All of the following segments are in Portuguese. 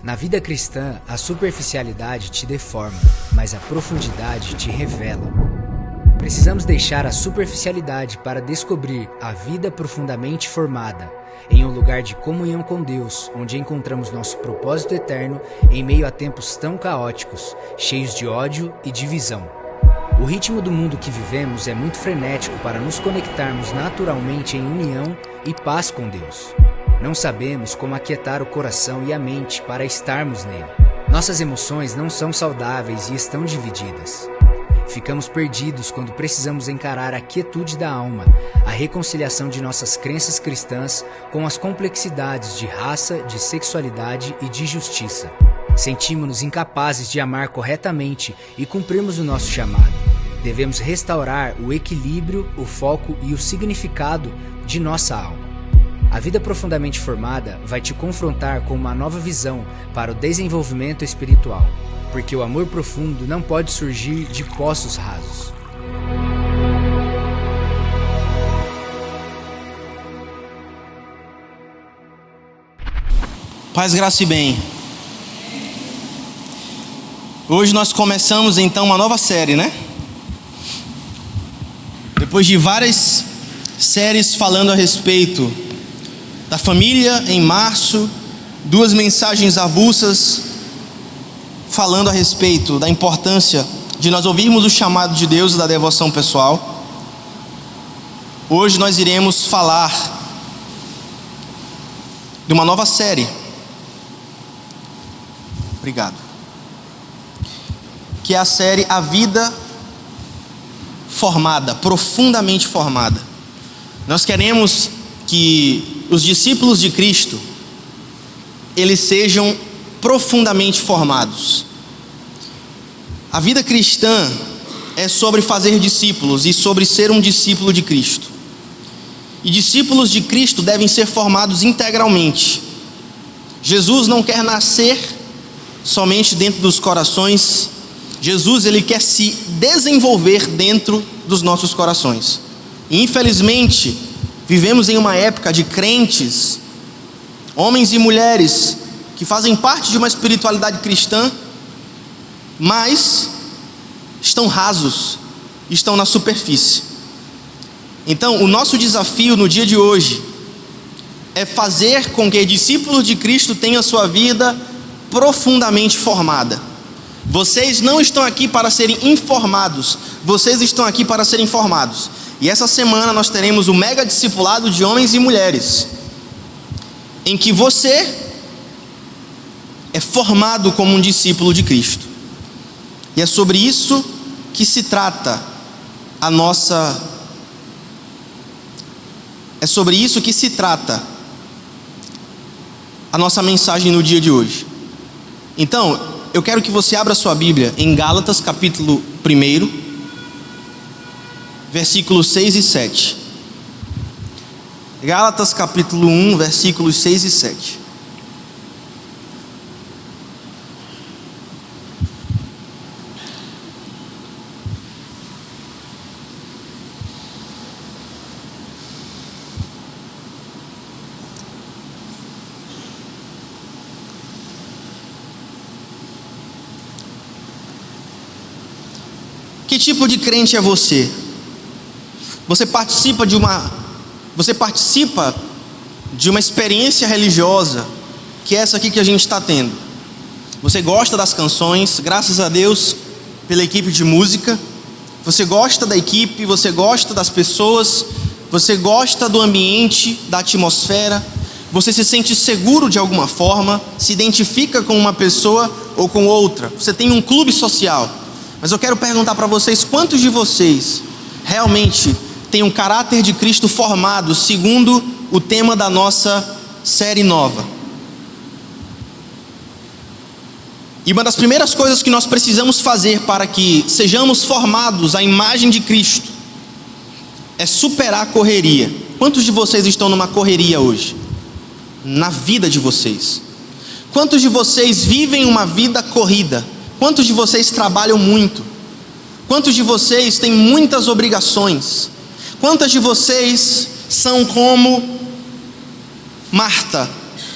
Na vida cristã, a superficialidade te deforma, mas a profundidade te revela. Precisamos deixar a superficialidade para descobrir a vida profundamente formada, em um lugar de comunhão com Deus, onde encontramos nosso propósito eterno em meio a tempos tão caóticos, cheios de ódio e divisão. O ritmo do mundo que vivemos é muito frenético para nos conectarmos naturalmente em união e paz com Deus. Não sabemos como aquietar o coração e a mente para estarmos nele. Nossas emoções não são saudáveis e estão divididas. Ficamos perdidos quando precisamos encarar a quietude da alma, a reconciliação de nossas crenças cristãs com as complexidades de raça, de sexualidade e de justiça. Sentimos-nos incapazes de amar corretamente e cumprirmos o nosso chamado. Devemos restaurar o equilíbrio, o foco e o significado de nossa alma. A vida profundamente formada vai te confrontar com uma nova visão para o desenvolvimento espiritual, porque o amor profundo não pode surgir de poços rasos. Paz, graça e bem. Hoje nós começamos então uma nova série, né? Depois de várias séries falando a respeito da família, em março, 2 mensagens avulsas falando a respeito da importância de nós ouvirmos o chamado de Deus e da devoção pessoal. Hoje nós iremos falar de uma nova série. Obrigado. Que é a série A Vida Formada, profundamente formada. Nós queremos que os discípulos de Cristo, eles sejam profundamente formados. A vida cristã é sobre fazer discípulos e sobre ser um discípulo de Cristo. E discípulos de Cristo devem ser formados integralmente. Jesus não quer nascer somente dentro dos corações. Jesus, ele quer se desenvolver dentro dos nossos corações. E infelizmente, vivemos em uma época de crentes, homens e mulheres, que fazem parte de uma espiritualidade cristã, mas estão rasos, estão na superfície. Então, o nosso desafio no dia de hoje é fazer com que discípulos de Cristo tenham a sua vida profundamente formada. Vocês não estão aqui para serem informados, vocês estão aqui para serem formados. E essa semana nós teremos o mega discipulado de homens e mulheres, em que você é formado como um discípulo de Cristo. E é sobre isso que se trata a nossa mensagem no dia de hoje. Então, eu quero que você abra sua Bíblia em Gálatas capítulo 1, versículos 6 e 7. Gálatas capítulo 1, versículos 6 e 7. Que tipo de crente é você? Você participa de uma experiência religiosa, que é essa aqui que a gente está tendo. Você gosta das canções, graças a Deus pela equipe de música. Você gosta da equipe, você gosta das pessoas, você gosta do ambiente, da atmosfera. Você se sente seguro de alguma forma, se identifica com uma pessoa ou com outra. Você tem um clube social. Mas eu quero perguntar para vocês, quantos de vocês realmente têm um caráter de Cristo formado, segundo o tema da nossa série nova? E uma das primeiras coisas que nós precisamos fazer para que sejamos formados à imagem de Cristo é superar a correria. Quantos de vocês estão numa correria hoje? Na vida de vocês. Quantos de vocês vivem uma vida corrida? Quantos de vocês trabalham muito? Quantos de vocês têm muitas obrigações? Quantas de vocês são como Marta,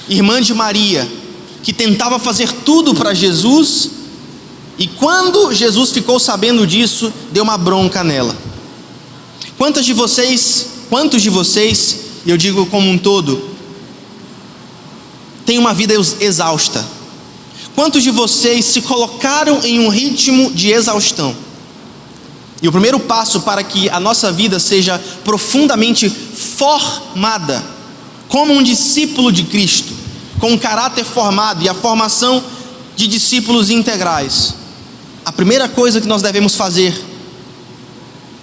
irmã de Maria, que tentava fazer tudo para Jesus, e quando Jesus ficou sabendo disso, deu uma bronca nela. Quantos de vocês, e eu digo como um todo, têm uma vida exausta? Quantos de vocês se colocaram em um ritmo de exaustão? E o primeiro passo para que a nossa vida seja profundamente formada como um discípulo de Cristo, com um caráter formado e a formação de discípulos integrais, a primeira coisa que nós devemos fazer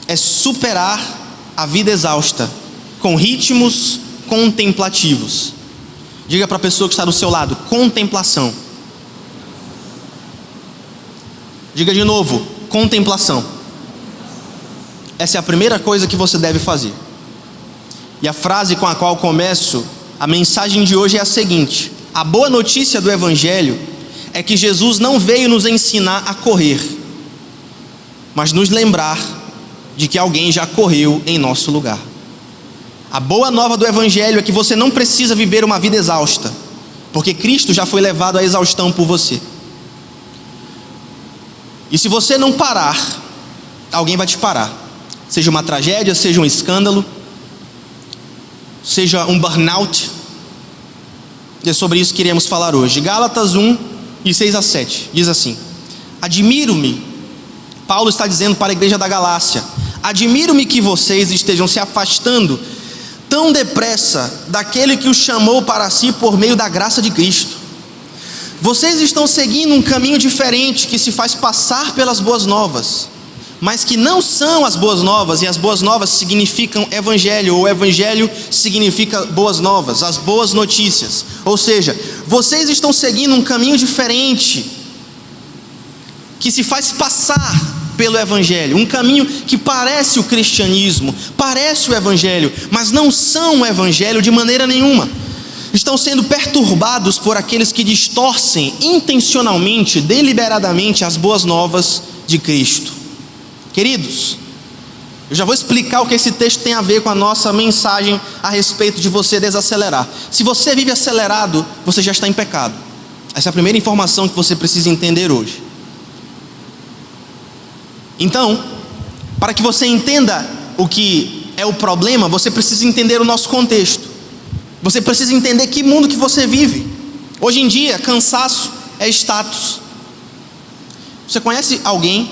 é superar a vida exausta com ritmos contemplativos. Diga para a pessoa que está do seu lado: contemplação. Diga de novo: contemplação. Essa é a primeira coisa que você deve fazer. E a frase com a qual começo a mensagem de hoje é a seguinte: a boa notícia do Evangelho é que Jesus não veio nos ensinar a correr, mas nos lembrar de que alguém já correu em nosso lugar. A boa nova do Evangelho é que você não precisa viver uma vida exausta, porque Cristo já foi levado à exaustão por você. E se você não parar, alguém vai te parar. Seja uma tragédia, seja um escândalo, seja um burnout. E é sobre isso que iremos falar hoje. Gálatas 1, de 6 a 7, diz assim: admiro-me, Paulo está dizendo para a igreja da Galácia, admiro-me que vocês estejam se afastando tão depressa daquele que os chamou para si por meio da graça de Cristo. Vocês estão seguindo um caminho diferente que se faz passar pelas boas novas, mas que não são as boas novas, e as boas novas significam evangelho, ou evangelho significa boas novas, as boas notícias. Ou seja, vocês estão seguindo um caminho diferente que se faz passar pelo evangelho, um caminho que parece o cristianismo, parece o evangelho, mas não são o evangelho de maneira nenhuma. Estão sendo perturbados por aqueles que distorcem intencionalmente, deliberadamente as boas novas de Cristo. Queridos, eu já vou explicar o que esse texto tem a ver com a nossa mensagem a respeito de você desacelerar. Se você vive acelerado, você já está em pecado. Essa é a primeira informação que você precisa entender hoje. Então, para que você entenda o que é o problema, você precisa entender o nosso contexto. Você precisa entender que mundo que você vive. Hoje em dia, cansaço é status. Você conhece alguém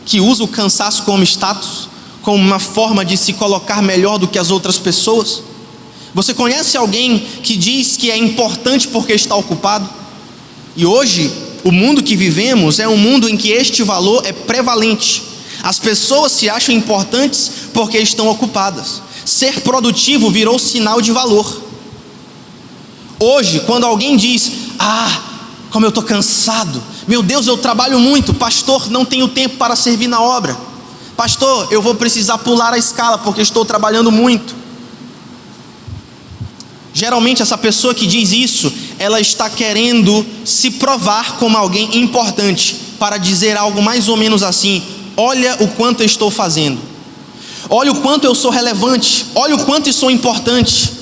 que usa o cansaço como status, como uma forma de se colocar melhor do que as outras pessoas? Você conhece alguém que diz que é importante porque está ocupado? E hoje, o mundo que vivemos é um mundo em que este valor é prevalente. As pessoas se acham importantes porque estão ocupadas. Ser produtivo virou sinal de valor. Hoje, quando alguém diz: como eu estou cansado, meu Deus, eu trabalho muito, pastor, não tenho tempo para servir na obra, pastor, eu vou precisar pular a escala porque estou trabalhando muito. Geralmente essa pessoa que diz isso, ela está querendo se provar como alguém importante, para dizer algo mais ou menos assim: olha o quanto eu estou fazendo, olha o quanto eu sou relevante, olha o quanto eu sou importante.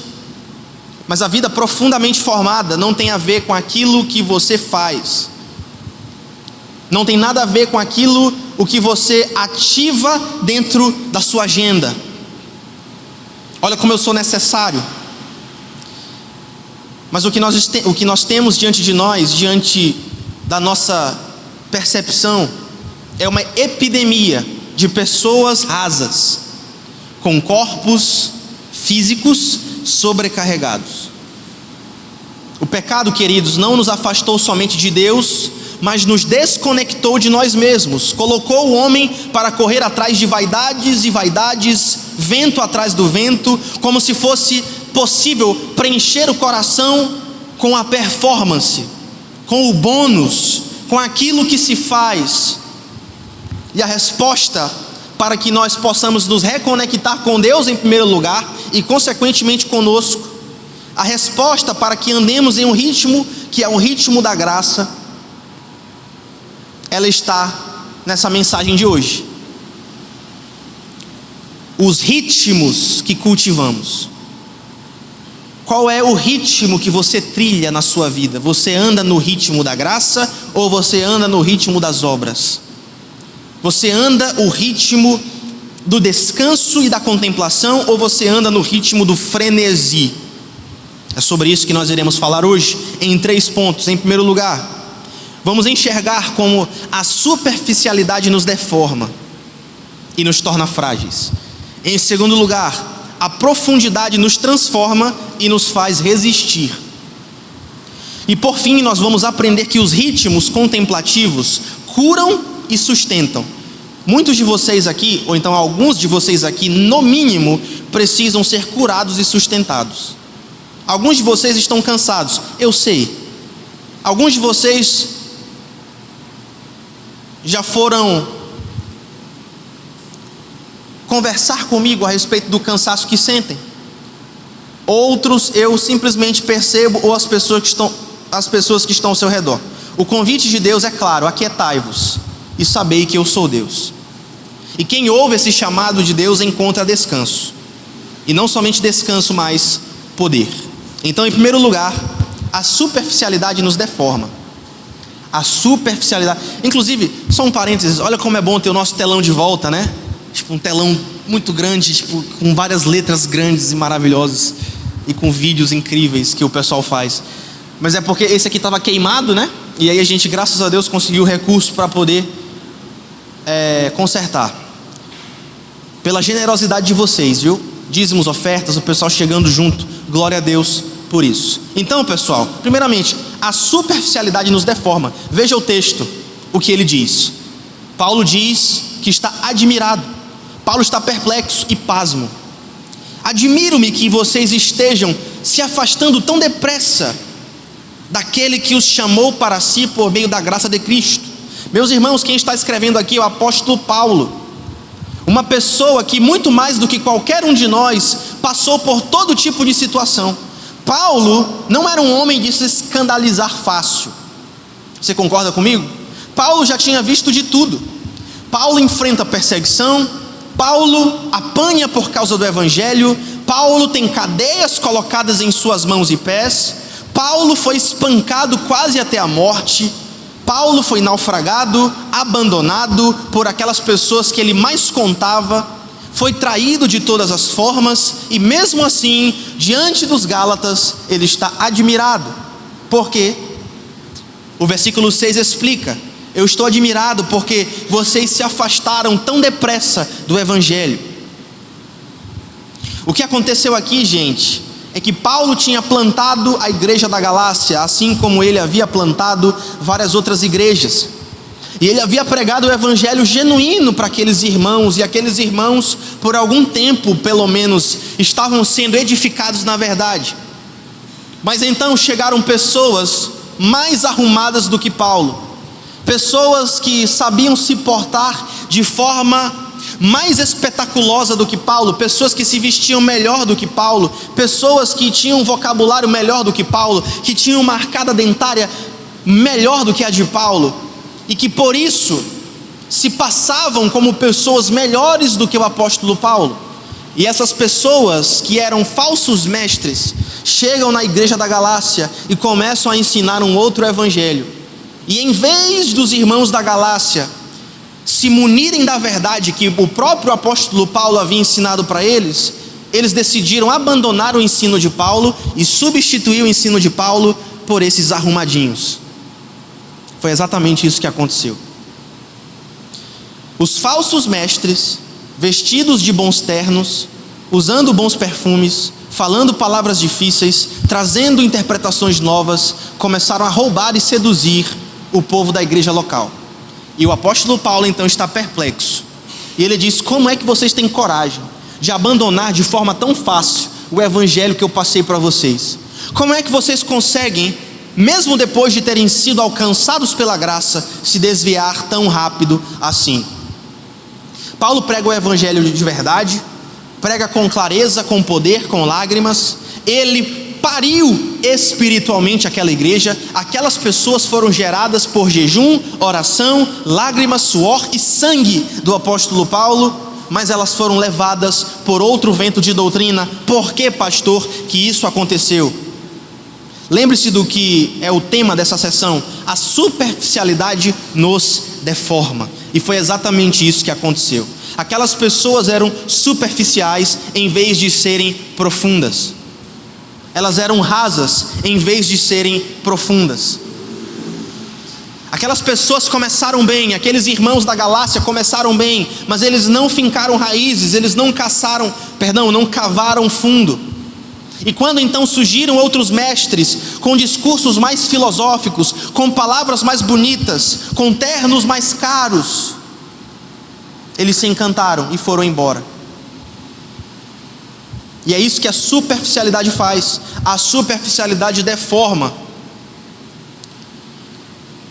Mas a vida profundamente formada não tem a ver com aquilo que você faz, não tem nada a ver com aquilo o que você ativa dentro da sua agenda. Olha como eu sou necessário. Mas o que nós temos diante de nós, diante da nossa percepção, é uma epidemia de pessoas rasas, com corpos físicos sobrecarregados. O pecado, queridos, não nos afastou somente de Deus, mas nos desconectou de nós mesmos. Colocou o homem para correr atrás de vaidades e vaidades, vento atrás do vento, como se fosse possível preencher o coração com a performance, com o bônus, com aquilo que se faz. E a resposta para que nós possamos nos reconectar com Deus em primeiro lugar e consequentemente conosco, a resposta para que andemos em um ritmo que é o ritmo da graça, ela está nessa mensagem de hoje. Os ritmos que cultivamos. Qual é o ritmo que você trilha na sua vida? Você anda no ritmo da graça ou você anda no ritmo das obras? Você anda o ritmo do descanso e da contemplação ou você anda no ritmo do frenesi? É sobre isso que nós iremos falar hoje em 3 pontos. Em primeiro lugar, vamos enxergar como a superficialidade nos deforma e nos torna frágeis. Em segundo lugar, a profundidade nos transforma e nos faz resistir. E por fim, nós vamos aprender que os ritmos contemplativos curam e sustentam. Muitos de vocês aqui, ou então alguns de vocês aqui, no mínimo, precisam ser curados e sustentados. Alguns de vocês estão cansados, eu sei. Alguns de vocês já foram conversar comigo a respeito do cansaço que sentem. Outros eu simplesmente percebo, ou as pessoas que estão ao seu redor. O convite de Deus é claro: aquietai-vos e sabei que eu sou Deus. E quem ouve esse chamado de Deus encontra descanso. E não somente descanso, mas poder. Então, em primeiro lugar, a superficialidade nos deforma. A superficialidade. Inclusive, só um parênteses, olha como é bom ter o nosso telão de volta, né? Tipo um telão muito grande, tipo, com várias letras grandes e maravilhosas. E com vídeos incríveis que o pessoal faz. Mas é porque esse aqui estava queimado, né? E aí a gente, graças a Deus, conseguiu recurso para poder consertar. Pela generosidade de vocês, viu? Dízimos, ofertas, o pessoal chegando junto. Glória a Deus por isso. Então, pessoal, primeiramente, a superficialidade nos deforma. Veja o texto, o que ele diz. Paulo diz que está admirado. Paulo está perplexo e pasmo. Admiro-me que vocês estejam se afastando tão depressa daquele que os chamou para si por meio da graça de Cristo. Meus irmãos, quem está escrevendo aqui é o apóstolo Paulo. Uma pessoa que muito mais do que qualquer um de nós passou por todo tipo de situação. Paulo não era um homem de se escandalizar fácil. Você concorda comigo? Paulo já tinha visto de tudo. Paulo enfrenta perseguição, Paulo apanha por causa do evangelho, Paulo tem cadeias colocadas em suas mãos e pés, Paulo foi espancado quase até a morte, Paulo foi naufragado, abandonado por aquelas pessoas que ele mais contava, foi traído de todas as formas, e mesmo assim, diante dos Gálatas, ele está admirado. Por quê? O versículo 6 explica: eu estou admirado porque vocês se afastaram tão depressa do evangelho. O que aconteceu aqui, gente, é que Paulo tinha plantado a igreja da Galácia, assim como ele havia plantado várias outras igrejas. E ele havia pregado o evangelho genuíno para aqueles irmãos, e aqueles irmãos, por algum tempo, pelo menos, estavam sendo edificados na verdade. Mas então chegaram pessoas mais arrumadas do que Paulo, pessoas que sabiam se portar de forma mais espetaculosa do que Paulo, pessoas que se vestiam melhor do que Paulo, pessoas que tinham um vocabulário melhor do que Paulo, que tinham uma arcada dentária melhor do que a de Paulo, e que por isso se passavam como pessoas melhores do que o apóstolo Paulo. E essas pessoas que eram falsos mestres chegam na igreja da Galácia e começam a ensinar um outro evangelho. E em vez dos irmãos da Galácia se munirem da verdade que o próprio apóstolo Paulo havia ensinado para eles, eles decidiram abandonar o ensino de Paulo e substituir o ensino de Paulo por esses arrumadinhos. Foi exatamente isso que aconteceu. Os falsos mestres, vestidos de bons ternos, usando bons perfumes, falando palavras difíceis, trazendo interpretações novas, começaram a roubar e seduzir o povo da igreja local. E o apóstolo Paulo então está perplexo. E ele diz: como é que vocês têm coragem de abandonar de forma tão fácil o evangelho que eu passei para vocês? Como é que vocês conseguem, mesmo depois de terem sido alcançados pela graça, se desviar tão rápido assim? Paulo prega o evangelho de verdade, prega com clareza, com poder, com lágrimas. Ele pariu espiritualmente aquela igreja. Aquelas pessoas foram geradas por jejum, oração, lágrimas, suor e sangue do apóstolo Paulo. mas elas foram levadas por outro vento de doutrina. Por que, pastor, que isso aconteceu? Lembre-se do que é o tema dessa sessão: a superficialidade nos deforma. E foi exatamente isso que aconteceu. Aquelas pessoas eram superficiais em vez de serem profundas. Elas eram rasas em vez de serem profundas. Aquelas pessoas começaram bem, aqueles irmãos da Galácia começaram bem, mas eles não fincaram raízes, eles não cavaram fundo. E quando então surgiram outros mestres, com discursos mais filosóficos, com palavras mais bonitas, com ternos mais caros, eles se encantaram e foram embora. E é isso que a superficialidade faz. A superficialidade deforma.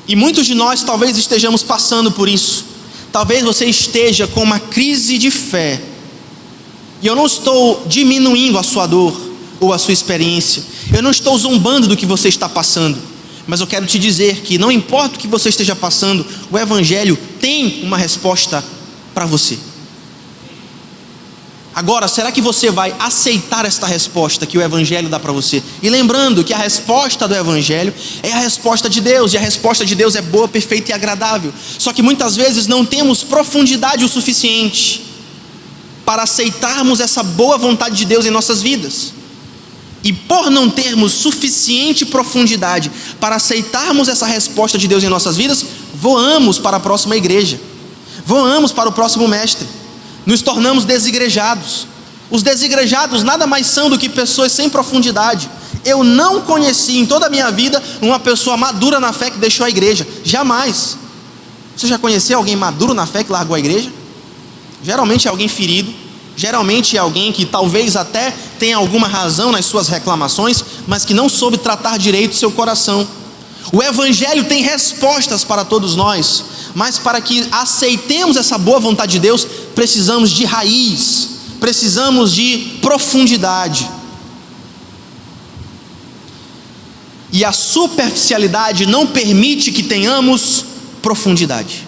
E muitos de nós talvez estejamos passando por isso. Talvez você esteja com uma crise de fé. E eu não estou diminuindo a sua dor ou a sua experiência. Eu não estou zombando do que você está passando. Mas eu quero te dizer que não importa o que você esteja passando, o Evangelho tem uma resposta para você. Agora, será que você vai aceitar esta resposta que o Evangelho dá para você? E lembrando que a resposta do Evangelho é a resposta de Deus, e a resposta de Deus é boa, perfeita e agradável. Só que muitas vezes não temos profundidade o suficiente para aceitarmos essa boa vontade de Deus em nossas vidas. E por não termos suficiente profundidade para aceitarmos essa resposta de Deus em nossas vidas, voamos para a próxima igreja, voamos para o próximo mestre, nos tornamos desigrejados. Os desigrejados nada mais são do que pessoas sem profundidade. Eu não conheci em toda a minha vida uma pessoa madura na fé que deixou a igreja, jamais. Você já conheceu alguém maduro na fé que largou a igreja? Geralmente é alguém ferido, geralmente é alguém que talvez até tenha alguma razão nas suas reclamações, mas que não soube tratar direito seu coração. O Evangelho tem respostas para todos nós, mas para que aceitemos essa boa vontade de Deus, precisamos de raiz, precisamos de profundidade. E a superficialidade não permite que tenhamos profundidade.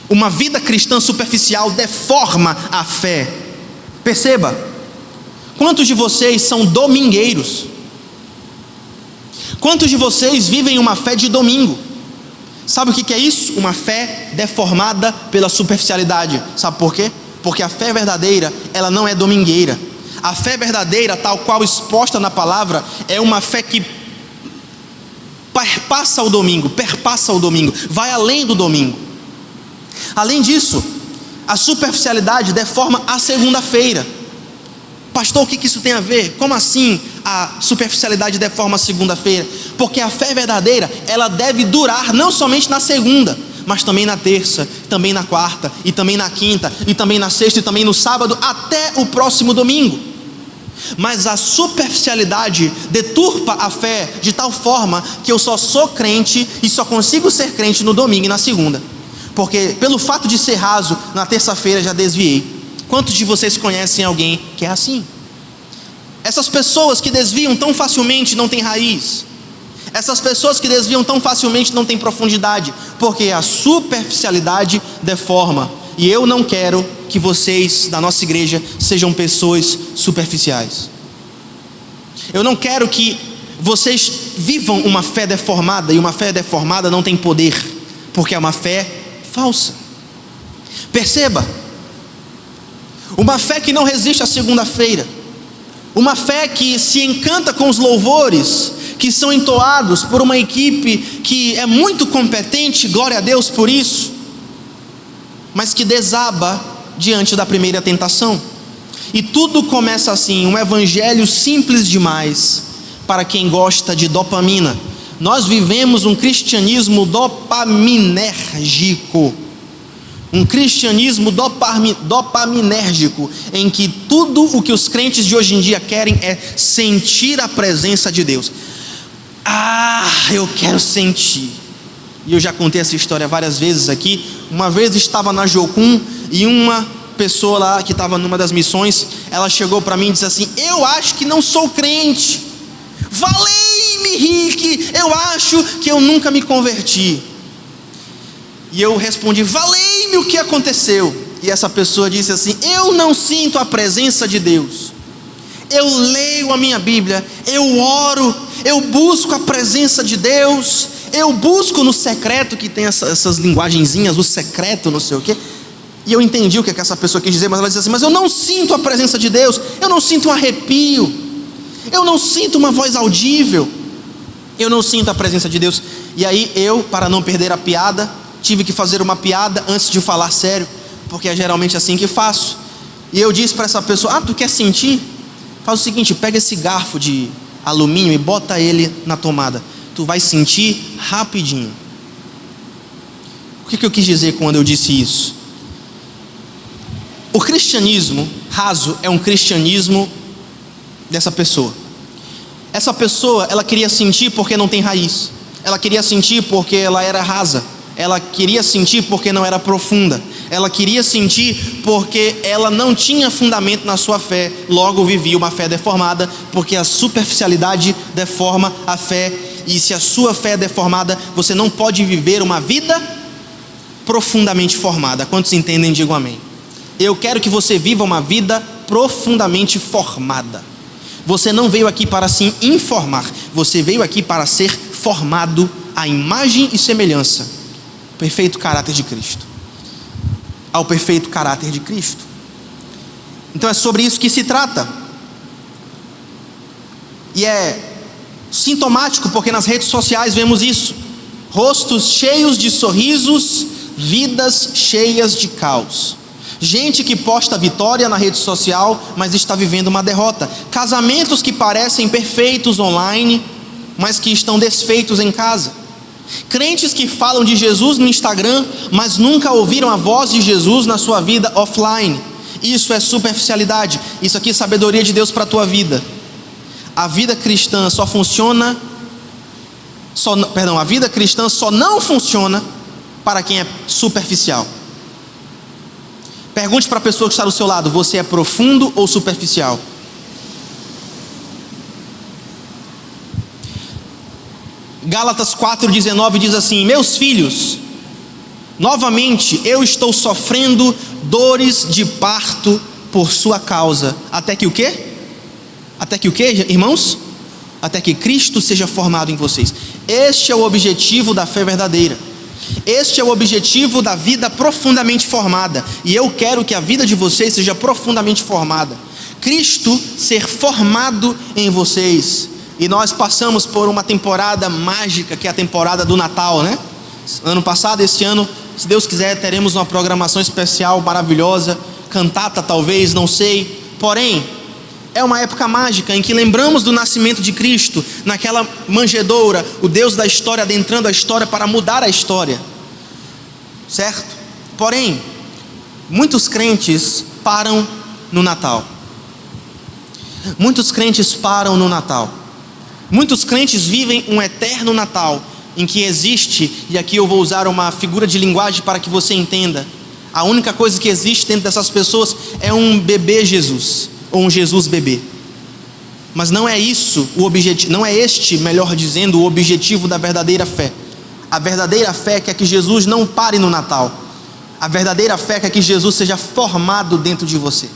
Uma vida cristã superficial deforma a fé. Perceba, quantos de vocês são domingueiros? Quantos de vocês vivem uma fé de domingo? Sabe o que é isso? Uma fé deformada pela superficialidade. Sabe por quê? Porque a fé verdadeira, ela não é domingueira. A fé verdadeira, tal qual exposta na palavra, é uma fé que perpassa o domingo, vai além do domingo. Além disso, a superficialidade deforma a segunda-feira. Pastor, o que isso tem a ver? Como assim a superficialidade deforma a segunda-feira? Porque a fé verdadeira, ela deve durar não somente na segunda, mas também na terça, também na quarta, e também na quinta, e também na sexta, e também no sábado, até o próximo domingo. Mas a superficialidade deturpa a fé de tal forma que eu só sou crente e só consigo ser crente no domingo e na segunda. Porque pelo fato de ser raso, na terça-feira já desviei. Quantos de vocês conhecem alguém que é assim? Essas pessoas que desviam tão facilmente não têm raiz. Essas pessoas que desviam tão facilmente não têm profundidade. Porque a superficialidade deforma. E eu não quero que vocês da nossa igreja sejam pessoas superficiais. Eu não quero que vocês vivam uma fé deformada. E uma fé deformada não tem poder, porque é uma fé falsa. Perceba, uma fé que não resiste à segunda-feira, uma fé que se encanta com os louvores que são entoados por uma equipe que é muito competente, glória a Deus por isso, mas que desaba diante da primeira tentação. E tudo começa assim, um evangelho simples demais para quem gosta de dopamina. Nós vivemos um cristianismo dopaminérgico. Um cristianismo dopaminérgico, em que tudo o que os crentes de hoje em dia querem é sentir a presença de Deus. Eu quero sentir. E eu já contei essa história várias vezes aqui. Uma vez estava na Jocum e uma pessoa lá que estava numa das missões, ela chegou para mim e disse assim: eu acho que não sou crente. Valei-me, Rick, eu acho que eu nunca me converti. E eu respondi: valei-me, o que aconteceu? e essa pessoa disse assim: eu não sinto a presença de Deus. Eu leio a minha Bíblia, eu oro, eu busco a presença de Deus, eu busco no secreto, que tem essas linguagenzinhas, o secreto, não sei o quê. E eu entendi o que essa pessoa quis dizer, mas ela disse assim: mas eu não sinto a presença de Deus, eu não sinto um arrepio, eu não sinto uma voz audível, eu não sinto a presença de Deus. E aí eu, para não perder a piada, tive que fazer uma piada antes de falar sério, porque é geralmente assim que faço. E eu disse para essa pessoa: tu quer sentir? Faz o seguinte, pega esse garfo de alumínio e bota ele na tomada. Tu vai sentir rapidinho. O que eu quis dizer quando eu disse isso? O cristianismo raso é um cristianismo dessa pessoa. Essa pessoa, ela queria sentir porque não tem raiz. Ela queria sentir porque ela era rasa. Ela queria sentir porque não era profunda. Ela queria sentir porque ela não tinha fundamento na sua fé. Logo vivia uma fé deformada, porque a superficialidade deforma a fé. E se a sua fé é deformada, você não pode viver uma vida profundamente formada. Quantos entendem? Digam amém. Eu quero que você viva uma vida profundamente formada. Você não veio aqui para se informar. Você veio aqui para ser formado à imagem e semelhança perfeito caráter de Cristo, ao perfeito caráter de Cristo. Então é sobre isso que se trata. E é sintomático porque nas redes sociais vemos isso: rostos cheios de sorrisos, vidas cheias de caos. Gente que posta vitória na rede social, mas está vivendo uma derrota. Casamentos que parecem perfeitos online, mas que estão desfeitos em casa. Crentes que falam de Jesus no Instagram, mas nunca ouviram a voz de Jesus na sua vida offline. Isso é superficialidade. Isso aqui é sabedoria de Deus para a tua vida. A vida cristã só funciona, a vida cristã só não funciona para quem é superficial. Pergunte para a pessoa que está do seu lado: você é profundo ou superficial? Gálatas 4,19 diz assim: meus filhos, novamente eu estou sofrendo dores de parto por sua causa, até que o quê? Até que o quê, irmãos? Até que Cristo seja formado em vocês. Este é o objetivo da fé verdadeira. Este é o objetivo da vida profundamente formada. E eu quero que a vida de vocês seja profundamente formada. Cristo ser formado em vocês. E nós passamos por uma temporada mágica, que é a temporada do Natal, né? Ano passado, este ano, se Deus quiser, teremos uma programação especial, maravilhosa, cantata talvez, não sei. Porém, é uma época mágica em que lembramos do nascimento de Cristo, naquela manjedoura, o Deus da história adentrando a história para mudar a história, certo? Porém, muitos crentes param no Natal. Muitos crentes param no Natal. Muitos crentes vivem um eterno Natal, em que existe, e aqui eu vou usar uma figura de linguagem para que você entenda, a única coisa que existe dentro dessas pessoas é um bebê Jesus, ou um Jesus bebê. Mas não é isso o objetivo, não é este, melhor dizendo, o objetivo da verdadeira fé. A verdadeira fé quer que Jesus não pare no Natal. A verdadeira fé quer que Jesus seja formado dentro de você,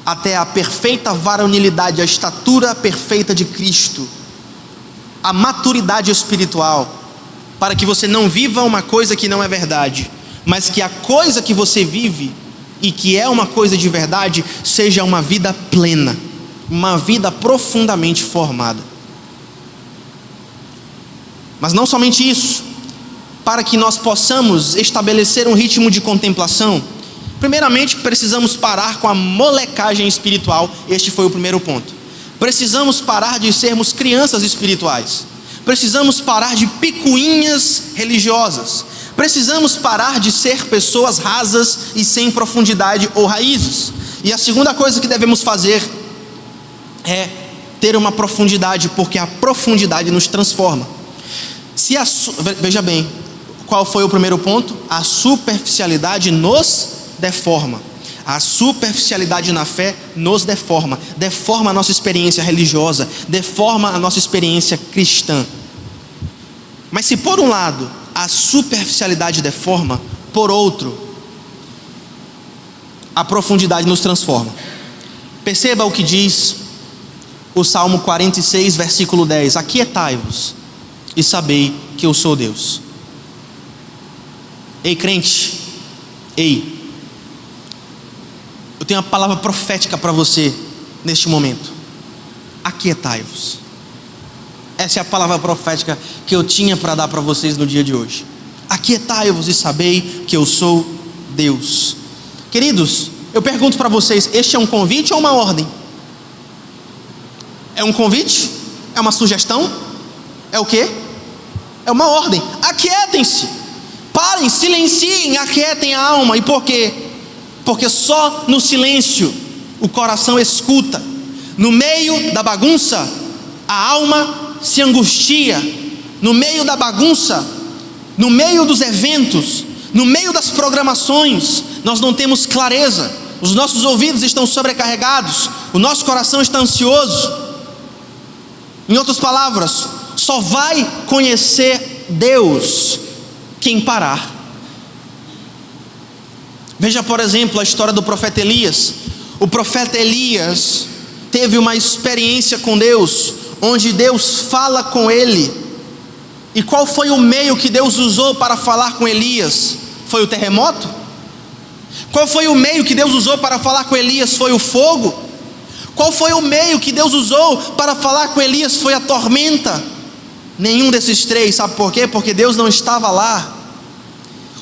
até a perfeita varonilidade, a estatura perfeita de Cristo, a maturidade espiritual, para que você não viva uma coisa que não é verdade, mas que a coisa que você vive e que é uma coisa de verdade seja uma vida plena, uma vida profundamente formada. Mas não somente isso, para que nós possamos estabelecer um ritmo de contemplação, primeiramente precisamos parar com a molecagem espiritual. Este foi o primeiro ponto. Precisamos parar de sermos crianças espirituais. Precisamos parar de picuinhas religiosas. Precisamos parar de ser pessoas rasas e sem profundidade ou raízes. E a segunda coisa que devemos fazer é ter uma profundidade, porque a profundidade nos transforma. Veja bem, qual foi o primeiro ponto? A superficialidade nos deforma. A superficialidade na fé nos deforma. Deforma a nossa experiência religiosa, deforma a nossa experiência cristã. Mas se por um lado a superficialidade deforma, por outro, a profundidade nos transforma. Perceba o que diz o Salmo 46, versículo 10: aquietai-vos e sabei que eu sou Deus. Ei, crente, ei, eu tenho uma palavra profética para você neste momento. Aquietai-vos. Essa é a palavra profética que eu tinha para dar para vocês no dia de hoje. Aquietai-vos e sabei que eu sou Deus. Queridos, eu pergunto para vocês: este é um convite ou uma ordem? É um convite? É uma sugestão? É o quê? É uma ordem. Aquietem-se, parem, silenciem, aquietem a alma. E por quê? Porque só no silêncio o coração escuta. No meio da bagunça, a alma se angustia. No meio da bagunça, no meio dos eventos, no meio das programações, nós não temos clareza. Os nossos ouvidos estão sobrecarregados, o nosso coração está ansioso. Em outras palavras, só vai conhecer Deus quem parar. Veja, por exemplo, a história do profeta Elias. O profeta Elias teve uma experiência com Deus, onde Deus fala com ele. E qual foi o meio que Deus usou para falar com Elias? Foi o terremoto? Qual foi o meio que Deus usou para falar com Elias? Foi o fogo? Qual foi o meio que Deus usou para falar com Elias? Foi a tormenta? Nenhum desses três. Sabe por quê? Porque Deus não estava lá.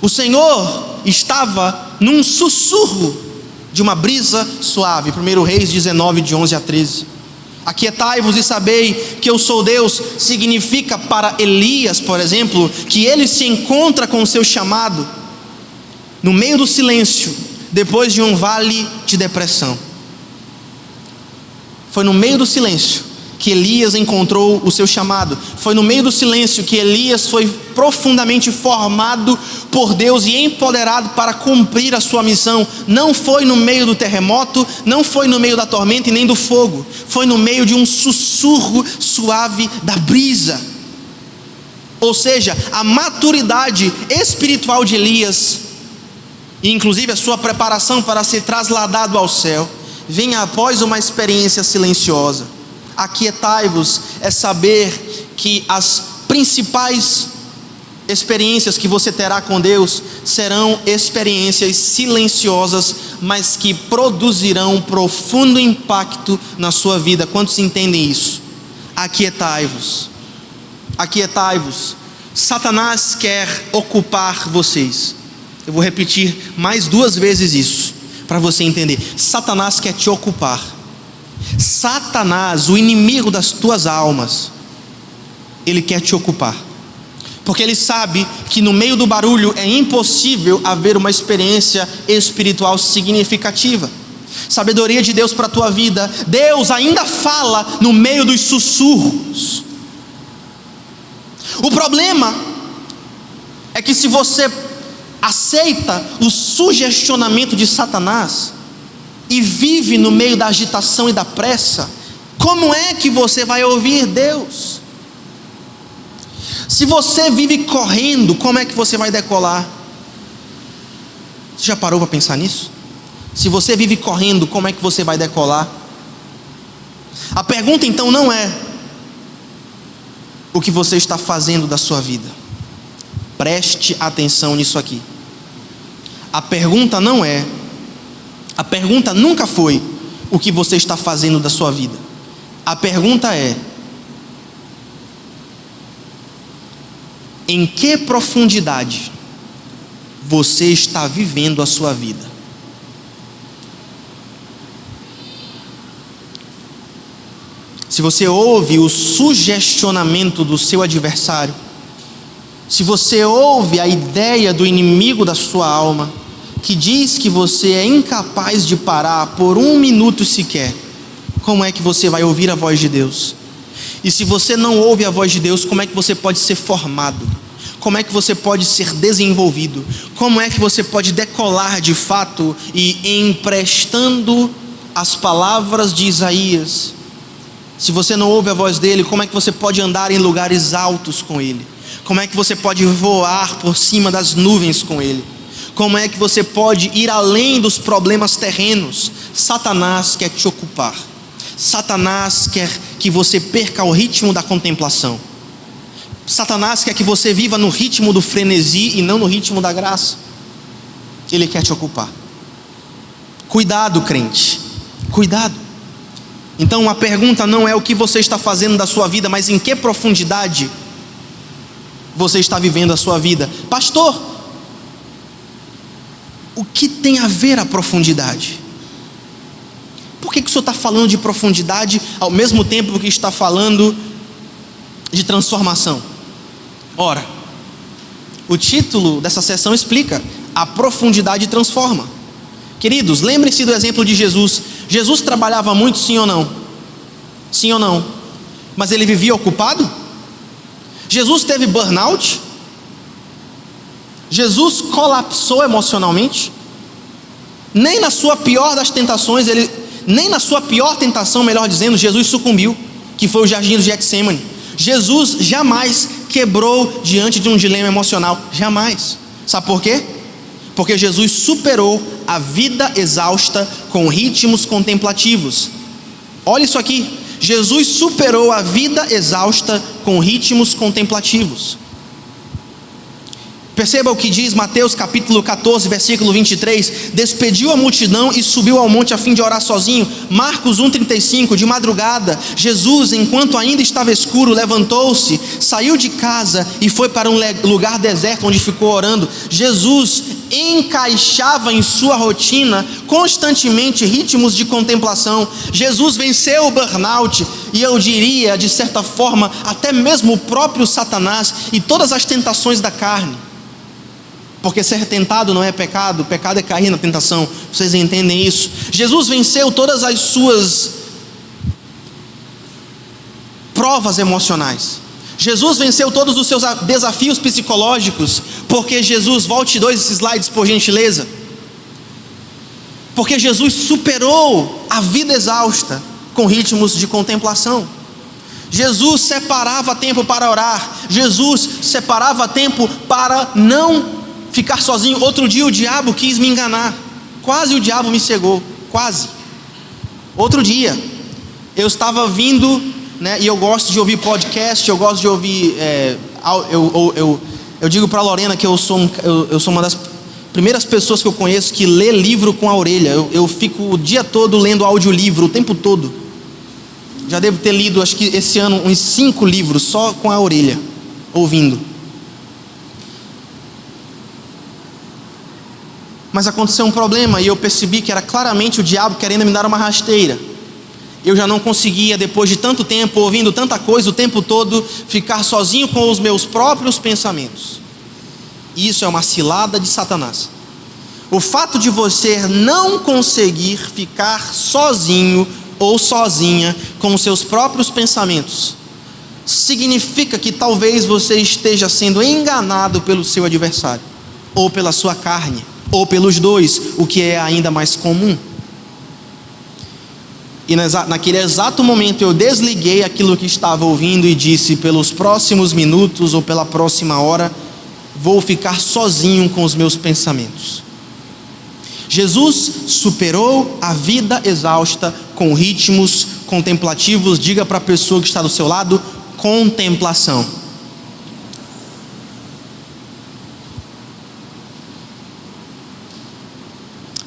O Senhor estava num sussurro de uma brisa suave. 1 Reis 19, de 11 a 13. Aquietai-vos e sabei que eu sou Deus, significa para Elias, por exemplo, que ele se encontra com o seu chamado no meio do silêncio, depois de um vale de depressão. Foi no meio do silêncio que Elias encontrou o seu chamado. Foi no meio do silêncio que Elias foi profundamente formado por Deus e empoderado para cumprir a sua missão. Não foi no meio do terremoto, não foi no meio da tormenta e nem do fogo. Foi no meio de um sussurro suave da brisa. Ou seja, a maturidade espiritual de Elias, e inclusive a sua preparação para ser trasladado ao céu, vem após uma experiência silenciosa. Aquietai-vos é saber que as principais experiências que você terá com Deus serão experiências silenciosas, mas que produzirão profundo impacto na sua vida. Quantos entendem isso? Aquietai-vos. Aquietai-vos. Satanás quer ocupar vocês. Eu vou repetir mais 2 vezes isso, para você entender. Satanás quer te ocupar. Satanás, o inimigo das tuas almas, ele quer te ocupar, porque ele sabe que no meio do barulho é impossível haver uma experiência espiritual significativa. Sabedoria de Deus para a tua vida. Deus ainda fala no meio dos sussurros. O problema é que se você aceita o sugestionamento de Satanás e vive no meio da agitação e da pressa, como é que você vai ouvir Deus? Se você vive correndo, como é que você vai decolar? Você já parou para pensar nisso? Se você vive correndo, como é que você vai decolar? A pergunta então não é o que você está fazendo da sua vida. Preste atenção nisso aqui. A pergunta nunca foi o que você está fazendo da sua vida. A pergunta é: em que profundidade você está vivendo a sua vida? Se você ouve o sugestionamento do seu adversário, se você ouve a ideia do inimigo da sua alma, que diz que você é incapaz de parar por 1 minuto sequer, como é que você vai ouvir a voz de Deus? E se você não ouve a voz de Deus, como é que você pode ser formado? Como é que você pode ser desenvolvido? Como é que você pode decolar de fato e emprestando as palavras de Isaías? Se você não ouve a voz dele, como é que você pode andar em lugares altos com ele? Como é que você pode voar por cima das nuvens com ele? Como é que você pode ir além dos problemas terrenos? Satanás quer te ocupar. Satanás quer que você perca o ritmo da contemplação. Satanás quer que você viva no ritmo do frenesi e não no ritmo da graça. Ele quer te ocupar. Cuidado, crente. Cuidado. Então a pergunta não é o que você está fazendo da sua vida, mas em que profundidade você está vivendo a sua vida. Pastor, o que tem a ver a profundidade? Por que o senhor está falando de profundidade ao mesmo tempo que está falando de transformação? Ora, o título dessa sessão explica: a profundidade transforma. Queridos, lembrem-se do exemplo de Jesus. Jesus trabalhava muito, sim ou não? Sim ou não? Mas ele vivia ocupado? Jesus teve burnout? Jesus colapsou emocionalmente? Nem na sua pior das tentações, nem na sua pior tentação, melhor dizendo, Jesus sucumbiu, que foi o jardim do Getsêmani. Jesus jamais quebrou diante de um dilema emocional, jamais. Sabe por quê? Porque Jesus superou a vida exausta com ritmos contemplativos. Olha isso aqui, Jesus superou a vida exausta com ritmos contemplativos. Perceba o que diz Mateus capítulo 14, versículo 23. Despediu a multidão e subiu ao monte a fim de orar sozinho. Marcos 1,35. De madrugada, Jesus, enquanto ainda estava escuro, levantou-se, saiu de casa e foi para um lugar deserto, onde ficou orando. Jesus encaixava em sua rotina constantemente ritmos de contemplação. Jesus venceu o burnout e, eu diria, de certa forma, até mesmo o próprio Satanás e todas as tentações da carne. Porque ser tentado não é pecado, pecado é cair na tentação. Vocês entendem isso? Jesus venceu todas as suas provas emocionais. Jesus venceu todos os seus desafios psicológicos. Porque Jesus, volte 2 slides por gentileza. Porque Jesus superou a vida exausta com ritmos de contemplação. Jesus separava tempo para orar. Jesus separava tempo para não ficar sozinho. Outro dia o diabo quis me enganar. Quase o diabo me cegou. Quase. Outro dia eu estava vindo, né, e eu gosto de ouvir podcast. Eu gosto de ouvir eu digo para a Lorena que eu sou uma das primeiras pessoas que eu conheço que lê livro com a orelha. Eu fico o dia todo lendo audiolivro, o tempo todo. Já devo ter lido, acho que esse ano, uns 5 livros só com a orelha, ouvindo. Mas aconteceu um problema e eu percebi que era claramente o diabo querendo me dar uma rasteira. Eu já não conseguia, depois de tanto tempo, ouvindo tanta coisa o tempo todo, ficar sozinho com os meus próprios pensamentos. Isso é uma cilada de Satanás. O fato de você não conseguir ficar sozinho ou sozinha com os seus próprios pensamentos significa que talvez você esteja sendo enganado pelo seu adversário, ou pela sua carne, ou pelos dois, o que é ainda mais comum. E naquele exato momento eu desliguei aquilo que estava ouvindo e disse: pelos próximos minutos ou pela próxima hora, vou ficar sozinho com os meus pensamentos. Jesus superou a vida exausta com ritmos contemplativos. Diga para a pessoa que está do seu lado: contemplação.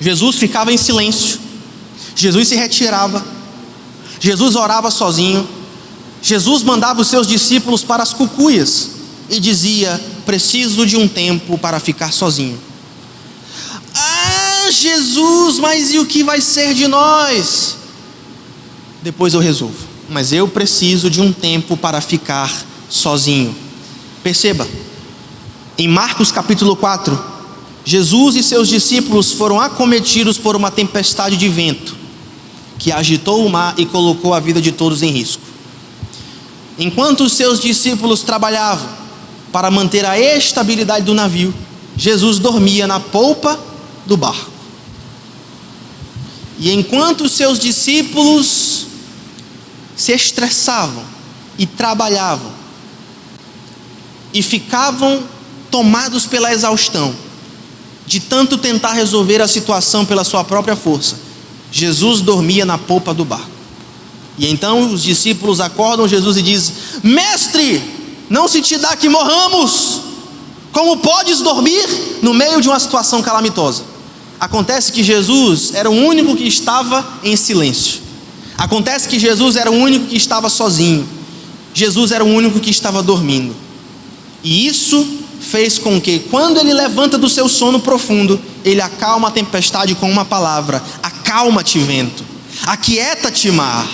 Jesus ficava em silêncio. Jesus se retirava. Jesus orava sozinho. Jesus mandava os seus discípulos para as cucuias e dizia: preciso de um tempo para ficar sozinho. Ah, Jesus, mas e o que vai ser de nós? Depois eu resolvo, mas eu preciso de um tempo para ficar sozinho. Perceba, em Marcos capítulo 4, Jesus e seus discípulos foram acometidos por uma tempestade de vento que agitou o mar e colocou a vida de todos em risco. Enquanto os seus discípulos trabalhavam para manter a estabilidade do navio, Jesus dormia na polpa do barco. E enquanto os seus discípulos se estressavam e trabalhavam e ficavam tomados pela exaustão, de tanto tentar resolver a situação pela sua própria força, Jesus dormia na polpa do barco. E então os discípulos acordam Jesus e dizem: Mestre, não se te dá que morramos, como podes dormir no meio de uma situação calamitosa? Acontece que Jesus era o único que estava em silêncio. Acontece que Jesus era o único que estava sozinho. Jesus era o único que estava dormindo. E isso fez com que, quando ele levanta do seu sono profundo, ele acalma a tempestade com uma palavra: acalma-te, vento, aquieta-te, mar.